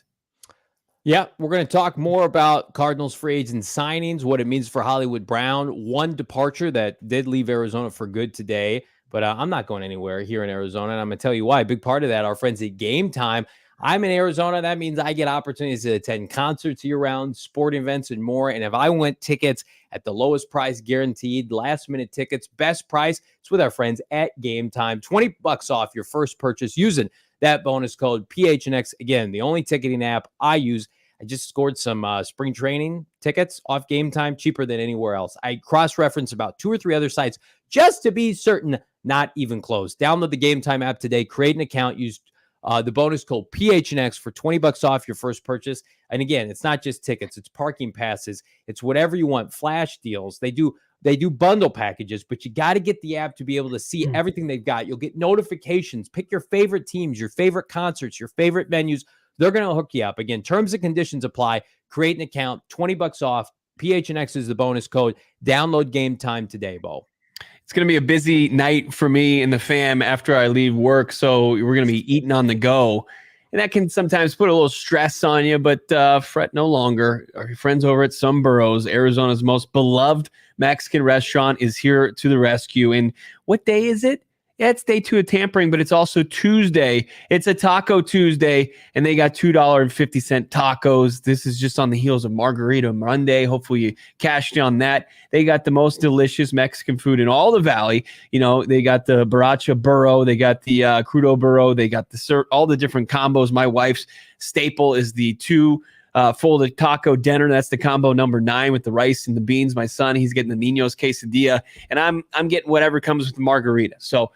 Yeah, we're going to talk more about Cardinals free agent signings, what it means for Hollywood Brown. One departure that did leave Arizona for good today, but I'm not going anywhere here in Arizona, and I'm going to tell you why. A big part of that, our friends at Game Time. I'm in Arizona. That means I get opportunities to attend concerts year-round, sporting events, and more. And if I want tickets at the lowest price guaranteed, last-minute tickets, best price, it's with our friends at Game Time. $20 off your first purchase using that bonus code PHNX. Again, the only ticketing app I use. I just scored some spring training tickets off Game Time, cheaper than anywhere else. I cross-reference about 2 or 3 other sites just to be certain, not even close. Download the Game Time app today, create an account, use The bonus code PHNX for $20 off your first purchase. And again, it's not just tickets, it's parking passes, it's whatever you want, flash deals. They do bundle packages, but you got to get the app to be able to see everything they've got. You'll get notifications, pick your favorite teams, your favorite concerts, your favorite venues. They're going to hook you up. Again, terms and conditions apply. Create an account, $20 off. PHNX is the bonus code. Download Game Time today, Bo. It's going to be a busy night for me and the fam after I leave work, so we're going to be eating on the go. And that can sometimes put a little stress on you, but fret no longer. Our friends over at Some Burros, Arizona's most beloved Mexican restaurant, is here to the rescue. And what day is it? Yeah, it's day 2 of tampering, but it's also Tuesday. It's a Taco Tuesday, and they got $2.50 tacos. This is just on the heels of Margarita Monday. Hopefully you cashed in on that. They got the most delicious Mexican food in all the valley. You know, they got the Baracha burro. They got the crudo burro. They got all the different combos. My wife's staple is the 2 folded taco dinner. That's the combo number 9 with the rice and the beans. My son, he's getting the Nino's quesadilla, and I'm getting whatever comes with the margarita. So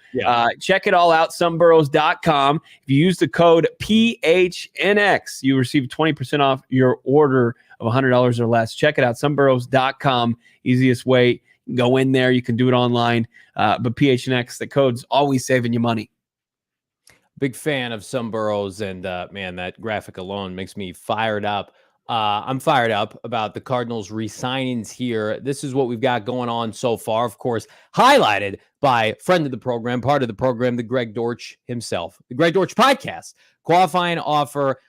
check it all out, someburros.com. If you use the code PHNX, you receive 20% off your order of $100 or less. Check it out, someburros.com. Easiest way. Go in there. You can do it online. But PHNX, the code's always saving you money. Big fan of Some Burros, and man, that graphic alone makes me fired up. I'm fired up about the Cardinals re-signings here. This is what we've got going on so far. Of course, highlighted by friend of the program, part of the program, the Greg Dortch himself, the Greg Dortch podcast, qualifying offer.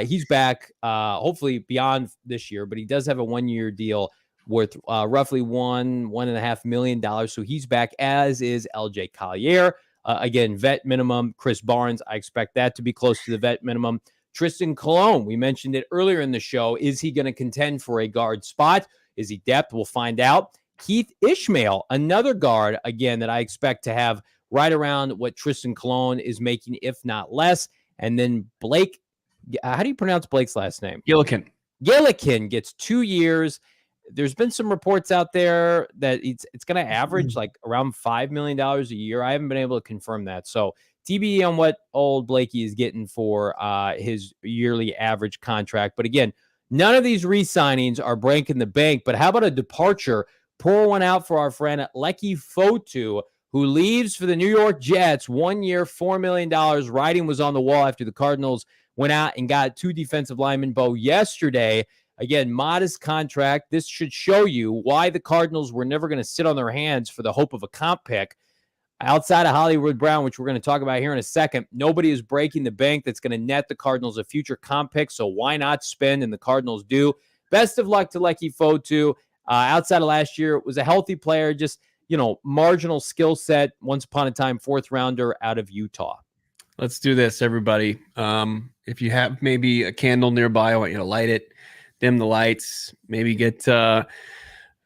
He's back, hopefully beyond this year, but he does have a 1-year deal worth roughly $1.5 million. So he's back, as is LJ Collier. Again, vet minimum. Chris Barnes, I expect that to be close to the vet minimum. Tristan Colon, we mentioned it earlier in the show. Is he going to contend for a guard spot? Is he depth? We'll find out. Keith Ishmael, another guard, again, that I expect to have right around what Tristan Colon is making, if not less. And then Blake, how do you pronounce Blake's last name? Gillikin gets 2 years. There's been some reports out there that it's going to average like around $5 million a year. I haven't been able to confirm that. So TBD on what old Blakey is getting for his yearly average contract. But again, none of these re-signings are breaking the bank. But how about a departure? Pour one out for our friend Leki Fotu, who leaves for the New York Jets. 1 year, $4 million. Writing was on the wall after the Cardinals went out and got 2 defensive linemen, Bo, yesterday. Again, modest contract. This should show you why the Cardinals were never going to sit on their hands for the hope of a comp pick. Outside of Hollywood Brown, which we're going to talk about here in a second, nobody is breaking the bank that's going to net the Cardinals a future comp pick, so why not spend? And the Cardinals do. Best of luck to Leki Fotu. Outside of last year, was a healthy player, just, marginal skill set. Once upon a time, 4th rounder out of Utah. Let's do this, everybody. If you have maybe a candle nearby, I want you to light it. Dim the lights, maybe get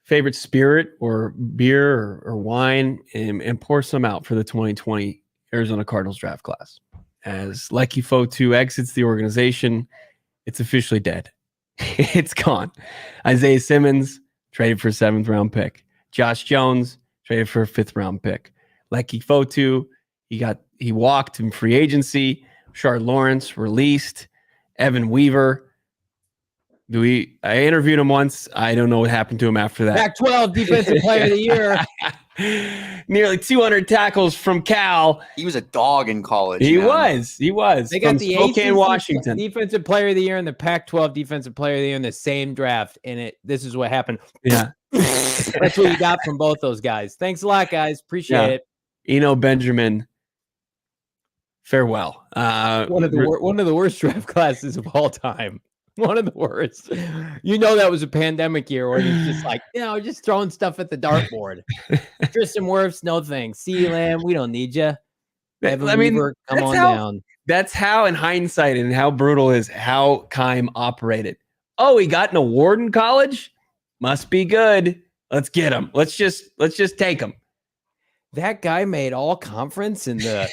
favorite spirit or beer or wine and pour some out for the 2020 Arizona Cardinals draft class. As Leki Fotu exits the organization, it's officially dead. It's gone. Isaiah Simmons traded for a 7th round pick. Josh Jones traded for a 5th round pick. Leki Fotu, he walked in free agency. Shard Lawrence released. Evan Weaver. I interviewed him once. I don't know what happened to him after that. Pac-12 Defensive Player of the Year. Nearly 200 tackles from Cal. He was a dog in college. He was. They got the Spokane, ACC Washington. Defensive Player of the Year and the Pac-12 Defensive Player of the Year in the same draft. And this is what happened. Yeah. That's what you got from both those guys. Thanks a lot, guys. Appreciate it. Benjamin. Farewell. One of the worst draft classes of all time. One of the worst. That was a pandemic year where he's just like, just throwing stuff at the dartboard. Tristan Wirfs, no thanks. See Lamb, we don't need you. Weaver, come on down. That's how, in hindsight, and how brutal is how Keim operated. Oh, he got an award in college? Must be good. Let's get him. Let's just take him. That guy made all conference in the,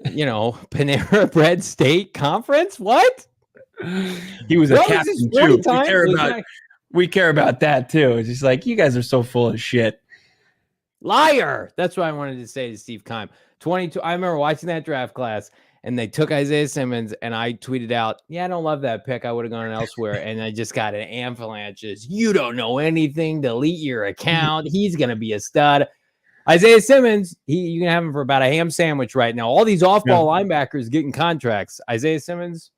Panera Bread State Conference. What? He was a captain too. We care about that too. It's just like, you guys are so full of shit. Liar. That's what I wanted to say to Steve Keim. 22. I remember watching that draft class, and they took Isaiah Simmons, and I tweeted out, yeah, I don't love that pick. I would have gone elsewhere. And I just got an avalanche. You don't know anything. Delete your account. He's going to be a stud. Isaiah Simmons, you can have him for about a ham sandwich right now. All these off-ball linebackers getting contracts. Isaiah Simmons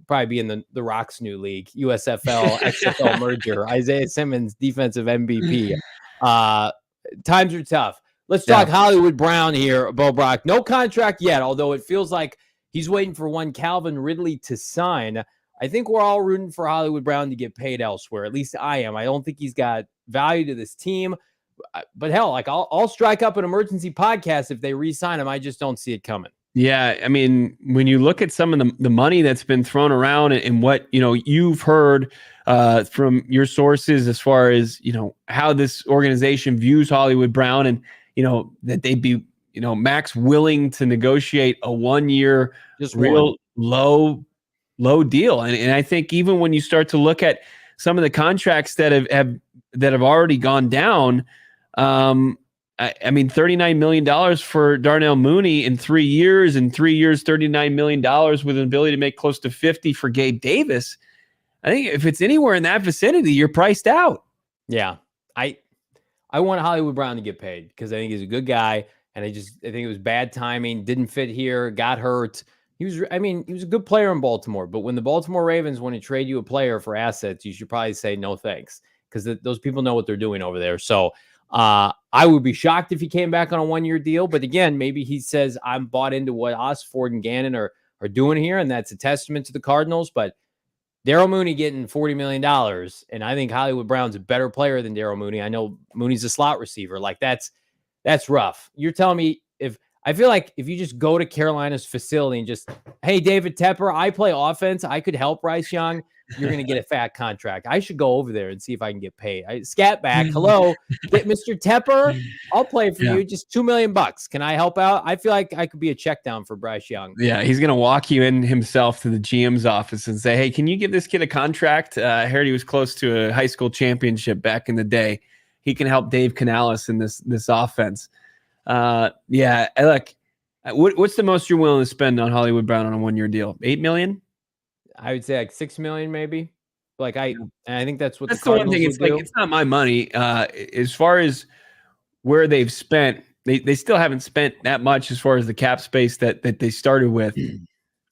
probably be in the Rock's new league, USFL, XFL merger. Isaiah Simmons, defensive MVP. Times are tough. Let's talk Hollywood Brown here, Bo Brack. No contract yet, although it feels like he's waiting for one Calvin Ridley to sign. I think we're all rooting for Hollywood Brown to get paid elsewhere. At least I am. I don't think he's got value to this team. But hell, like I'll strike up an emergency podcast if they re-sign him. I just don't see it coming. Yeah, I mean, when you look at some of the money that's been thrown around and what you've heard from your sources as far as how this organization views Hollywood Brown, and that they'd be max willing to negotiate a 1-year just real low deal, and I think even when you start to look at some of the contracts that have already gone down. I mean, $39 million for Darnell Mooney in 3 years, and 3 years, $39 million with an ability to make close to 50 for Gabe Davis. I think if it's anywhere in that vicinity, you're priced out. Yeah. I want Hollywood Brown to get paid because I think he's a good guy. And I think it was bad timing, didn't fit here, got hurt. He was a good player in Baltimore, but when the Baltimore Ravens want to trade you a player for assets, you should probably say no thanks, because those people know what they're doing over there. So I would be shocked if he came back on a 1-year deal. But again, maybe he says, I'm bought into what Ossenfort and Gannon are doing here, and that's a testament to the Cardinals. But Darryl Mooney getting $40 million, and I think Hollywood Brown's a better player than Darryl Mooney. I know Mooney's a slot receiver. Like, that's rough. You're telling me I feel like if you just go to Carolina's facility and just, hey, David Tepper, I play offense, I could help Bryce Young, you're going to get a fat contract. I should go over there and see if I can get paid. Scat back. Hello, get Mr. Tepper. I'll play for you. Just $2 million. Can I help out? I feel like I could be a check down for Bryce Young. Yeah, he's going to walk you in himself to the GM's office and say, hey, can you give this kid a contract? I heard he was close to a high school championship back in the day. He can help Dave Canales in this offense. Yeah, look, what's the most you're willing to spend on Hollywood Brown on a 1-year deal? $8 million? I would say like $6 million, maybe. Like I think that's the one thing. It's like, it's not my money. As far as where they've spent, they still haven't spent that much as far as the cap space that they started with.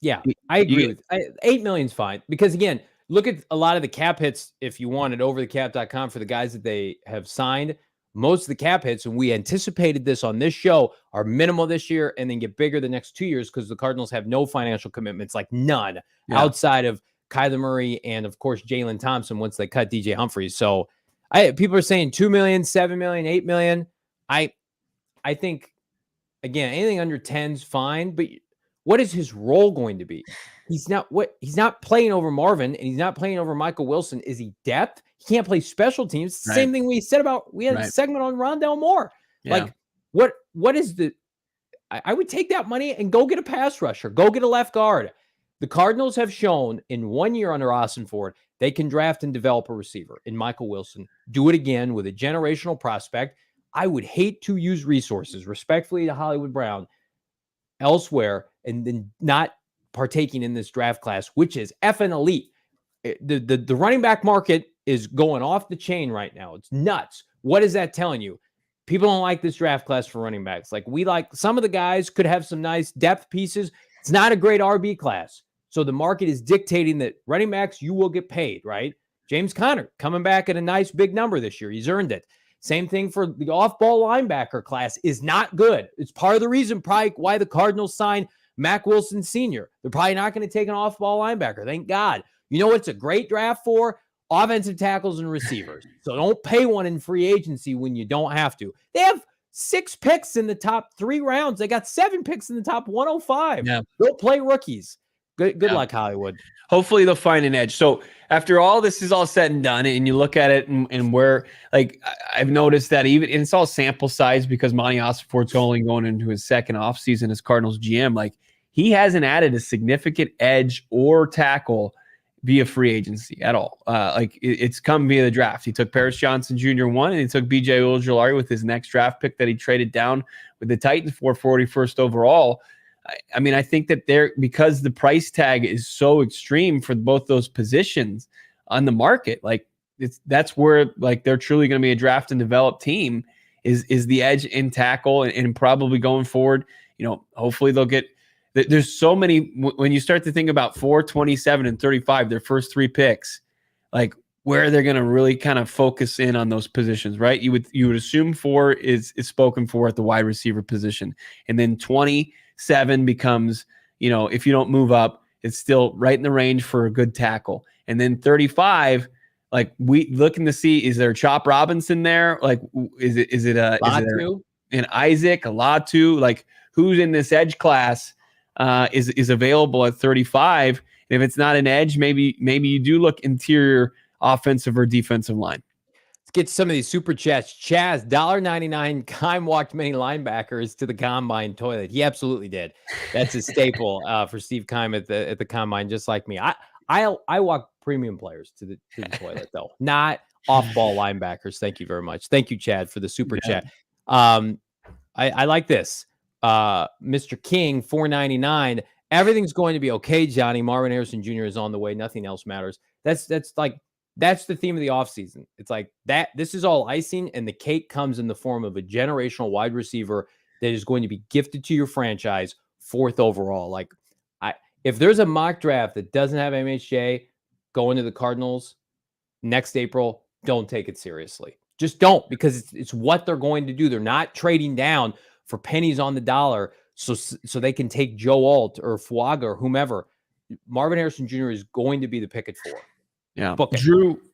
Yeah, I agree with $8 million is fine, because again, look at a lot of the cap hits. If you want at overthecap.com for the guys that they have signed, most of the cap hits, and we anticipated this on this show, are minimal this year and then get bigger the next 2 years, because the Cardinals have no financial commitments, like none, outside of Kyler Murray and, of course, Jalen Thompson once they cut DJ Humphries. So people are saying $2 million, $7 million, $8 million. I think, again, anything under 10 is fine, but what is his role going to be? He's not playing over Marvin, and he's not playing over Michael Wilson. Is he depth? He can't play special teams. It's the same thing we said about, we had a segment on Rondale Moore. Yeah. Like, what is I would take that money and go get a pass rusher, go get a left guard. The Cardinals have shown in 1 year under Ossenfort, they can draft and develop a receiver in Michael Wilson. Do it again with a generational prospect. I would hate to use resources, respectfully to Hollywood Brown, elsewhere, and then not partaking in this draft class, which is effing elite. The running back market is going off the chain right now. It's nuts. What is that telling you? People don't like this draft class for running backs. Like, we like some of the guys could have some nice depth pieces. It's not a great RB class. So the market is dictating that running backs, you will get paid, right? James Conner coming back at a nice big number this year. He's earned it. Same thing for the off-ball linebacker class is not good. It's part of the reason probably why the Cardinals signed Mack Wilson Sr. They're probably not going to take an off-ball linebacker. Thank God. You know what's a great draft for? Offensive tackles and receivers. So don't pay one in free agency when you don't have to. They have 6 picks in the top 3 rounds. They got 7 picks in the top 105. Yeah. They'll play rookies. Good luck, Hollywood. Hopefully they'll find an edge. So after all this is all said and done, and you look at it and where, like, I've noticed that even, and it's all sample size because Monti Ossenfort's only going into his second offseason as Cardinals GM. Like, he hasn't added a significant edge or tackle via free agency at all. It's come via the draft. He took Paris Johnson Jr. 1, and he took BJ Ojulari with his next draft pick that he traded down with the Titans for 41st overall. I mean, I think that because the price tag is so extreme for both those positions on the market, like that's where like they're truly going to be a draft and develop team is the edge in tackle and probably going forward. Hopefully they'll get. There's so many when you start to think about 4, 27, and 35, their first 3 picks, like where they're going to really kind of focus in on those positions, right? You would assume 4 is spoken for at the wide receiver position, and then 27 becomes, if you don't move up, it's still right in the range for a good tackle, and then 35, like we looking to see, is there Chop Robinson there? Like, is it an Isaac, a Latu? Like, who's in this edge class is available at 35? And if it's not an edge, maybe you do look interior offensive or defensive line. Let's get some of these super chats. Chaz, $1.99. Kime walked many linebackers to the combine toilet. He absolutely did. That's a staple for Steve Kime at the combine, just like me. I walk premium players to the toilet though, not off-ball linebackers. Thank you very much. Thank you, Chad, for the super chat. I like this. Mr. King, $4.99. Everything's going to be okay, Johnny. Marvin Harrison Jr. is on the way. Nothing else matters. That's the theme of the offseason. It's like that. This is all icing, and the cake comes in the form of a generational wide receiver that is going to be gifted to your franchise 4th overall. Like, if there's a mock draft that doesn't have MHJ going to the Cardinals next April, don't take it seriously. Just don't, because it's what they're going to do. They're not trading down for pennies on the dollar so they can take Joe Alt or Fuaga or whomever. Marvin Harrison Jr. is going to be the pick at 4. Yeah.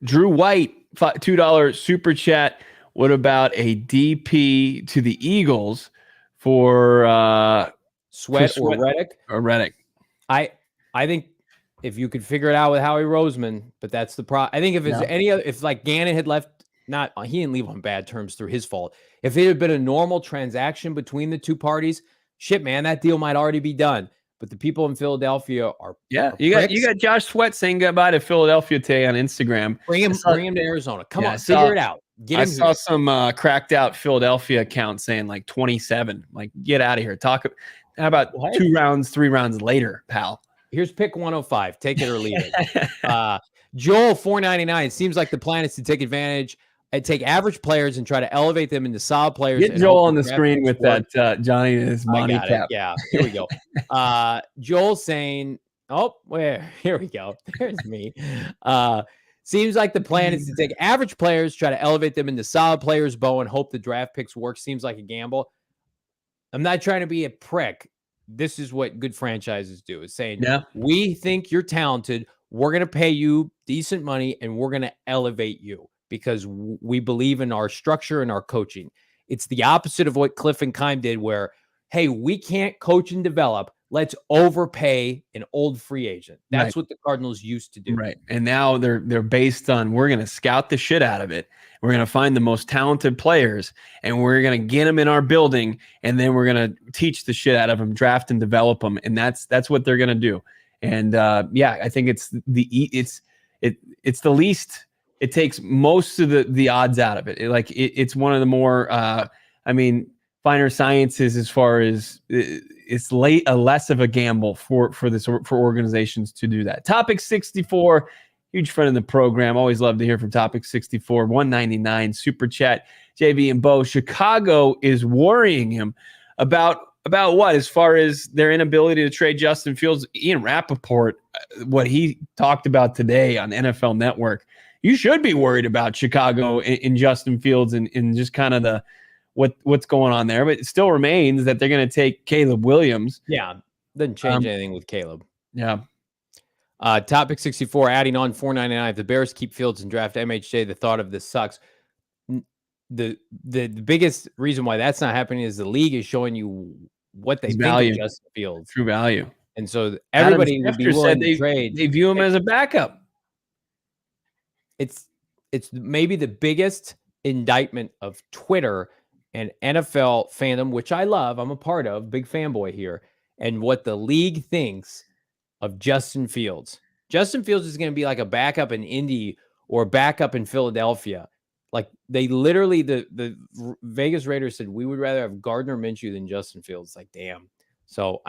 Drew White, $2 super chat. What about a DP to the Eagles for Sweat or Reddick? I think if you could figure it out with Howie Roseman, but that's the problem. I think if it's any other, if like Gannon had left, he didn't leave on bad terms through his fault. If it had been a normal transaction between the two parties, shit, man, that deal might already be done. But the people in Philadelphia are you got Josh Sweat saying goodbye to Philadelphia today on Instagram. Bring him to Arizona. Come on, figure it out. I saw some cracked out Philadelphia account saying like 27. Like, get out of here. How about 2 rounds, 3 rounds later, pal? Here's pick 105. Take it or leave it. Joel, $4.99. Seems like the plan is to take advantage and take average players and try to elevate them into solid players. Get Joel on the screen with that Johnny and his Monti cap. Yeah, here we go. Joel saying, here we go. There's me. Seems like the plan is to take average players, try to elevate them into solid players, Bo, and hope the draft picks work. Seems like a gamble. I'm not trying to be a prick. This is what good franchises do, is saying, we think you're talented. We're going to pay you decent money, and we're going to elevate you because we believe in our structure and our coaching. It's the opposite of what Cliff and Kime did, where, hey, we can't coach and develop. Let's overpay an old free agent. That's what the Cardinals used to do. Right. And now they're based on, we're going to scout the shit out of it. We're going to find the most talented players, and we're going to get them in our building, and then we're going to teach the shit out of them, draft and develop them. And that's what they're going to do. And I think it's the least. It takes most of the odds out of it. It's one of the more finer sciences as far as it's less of a gamble for organizations to do that. Topic 64, huge friend of the program. Always love to hear from Topic 64, $1.99 super chat. JB and Bo, Chicago is worrying him about what, as far as their inability to trade Justin Fields. Ian Rappaport, what he talked about today on NFL Network, you should be worried about Chicago in Justin Fields and just kind of what's going on there. But it still remains that they're going to take Caleb Williams. Yeah, doesn't change anything with Caleb. Yeah. Topic 64, adding on $4.99. If the Bears keep Fields and draft MHJ, the thought of this sucks. The biggest reason why that's not happening is the league is showing you what they think of Justin Fields. True value. And so everybody would be willing to trade. They view him as a backup. It's maybe the biggest indictment of Twitter and NFL fandom, which I love. I'm a part of, big fanboy here. And what the league thinks of Justin Fields. Justin Fields is going to be like a backup in Indy or backup in Philadelphia. Like, they literally, the Vegas Raiders said, we would rather have Gardner Minshew than Justin Fields. Like, damn. So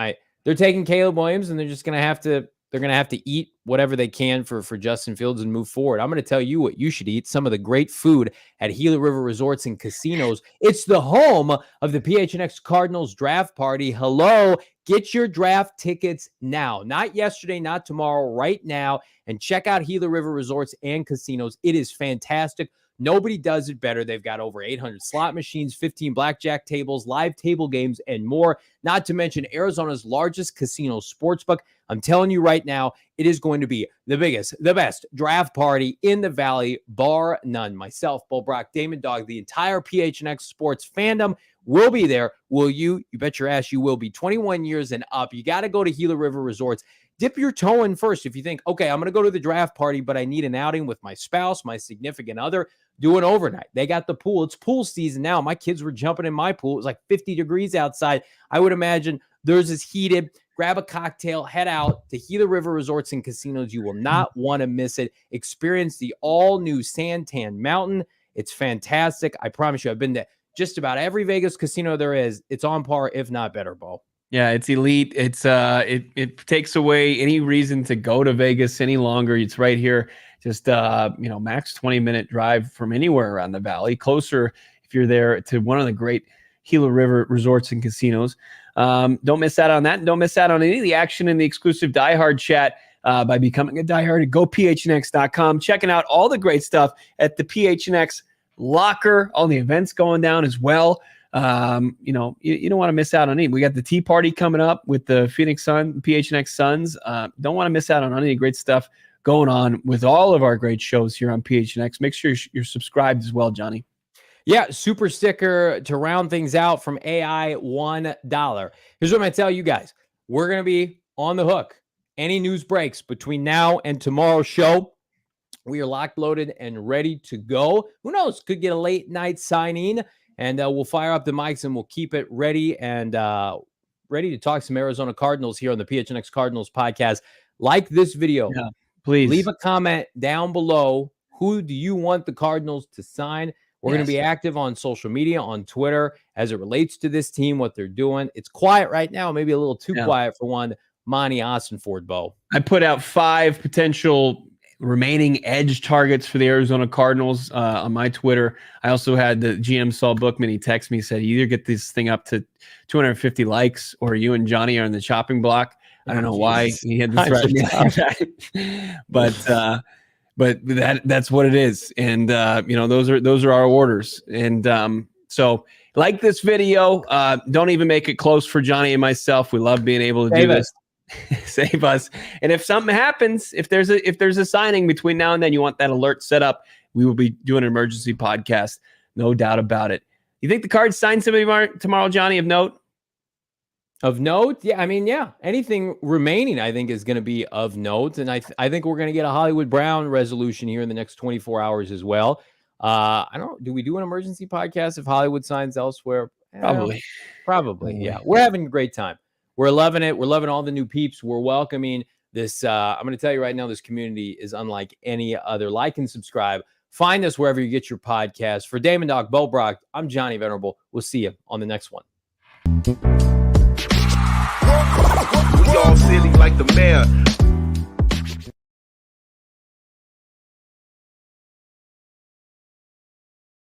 they're taking Caleb Williams, and they're just going to have to eat whatever they can for Justin Fields and move forward. I'm going to tell you what you should eat. Some of the great food at Gila River Resorts and Casinos. It's the home of the PHNX Cardinals draft party. Hello, get your draft tickets now. Not yesterday, not tomorrow, right now. And check out Gila River Resorts and Casinos. It is fantastic. Nobody does it better. They've got over 800 slot machines, 15 blackjack tables, live table games, and more. Not to mention Arizona's largest casino sportsbook. I'm telling you right now, it is going to be the biggest, the best draft party in the Valley, bar none. Myself, Brack, Damon Dog, the entire PHNX sports fandom will be there. Will you? You bet your ass you will be. 21 years and up. You got to go to Gila River Resorts. Dip your toe in first. If you think, okay, I'm going to go to the draft party, but I need an outing with my spouse, my significant other, do an overnight. They got the pool. It's pool season now. My kids were jumping in my pool. It was like 50 degrees outside. I would imagine theirs is heated. Grab a cocktail, head out to Gila River Resorts and Casinos. You will not want to miss it. Experience the all-new Santan Mountain. It's fantastic. I promise you, I've been to just about every Vegas casino there is. It's on par, if not better, Bo. Yeah, it's elite. It's it takes away any reason to go to Vegas any longer. It's right here, just max 20-minute drive from anywhere around the Valley. Closer if you're there to one of the great Gila River Resorts and Casinos. Don't miss out on that. And don't miss out on any of the action in the exclusive Die Hard chat by becoming a diehard at gophnx.com. Checking out all the great stuff at the PHNX locker, all the events going down as well. You don't want to miss out on any. We got the tea party coming up with the PHNX Suns. Don't want to miss out on any great stuff going on with all of our great shows here on PHNX. Make sure you're subscribed as well, Johnny. Yeah, super sticker to round things out from AI, $1. Here's what I'm going to tell you guys. We're going to be on the hook. Any news breaks between now and tomorrow's show, we are locked, loaded, and ready to go. Who knows? Could get a late night signing, and we'll fire up the mics and we'll keep it ready and ready to talk some Arizona Cardinals here on the PHNX Cardinals podcast. Like this video. Yeah, please. Leave a comment down below. Who do you want the Cardinals to sign? We're going to be active on social media, on Twitter, as it relates to this team, what they're doing. It's quiet right now, maybe a little too quiet for one Monti Ossenfort, Bo. I put out 5 potential remaining edge targets for the Arizona Cardinals on my Twitter. I also had the GM Saul Bookman. He texted me, said, you either get this thing up to 250 likes or you and Johnny are in the chopping block. I don't know why he had to threaten me about that. But that's what it is. And, those are our orders. And so like this video, don't even make it close for Johnny and myself. We love being able to do this. Save us. And if something happens, if there's a signing between now and then, you want that alert set up, we will be doing an emergency podcast. No doubt about it. You think the Cards sign somebody tomorrow, Johnny, of note? Of note? Yeah, I mean, yeah. Anything remaining, I think, is going to be of note. And I think we're going to get a Hollywood Brown resolution here in the next 24 hours as well. Do we do an emergency podcast if Hollywood signs elsewhere? Probably. Yeah. We're having a great time. We're loving it. We're loving all the new peeps. We're welcoming this. I'm going to tell you right now, this community is unlike any other. Like and subscribe. Find us wherever you get your podcast. For Damon Dog, Bo Brack, I'm Johnny Venerable. We'll see you on the next one. We all silly like the mayor.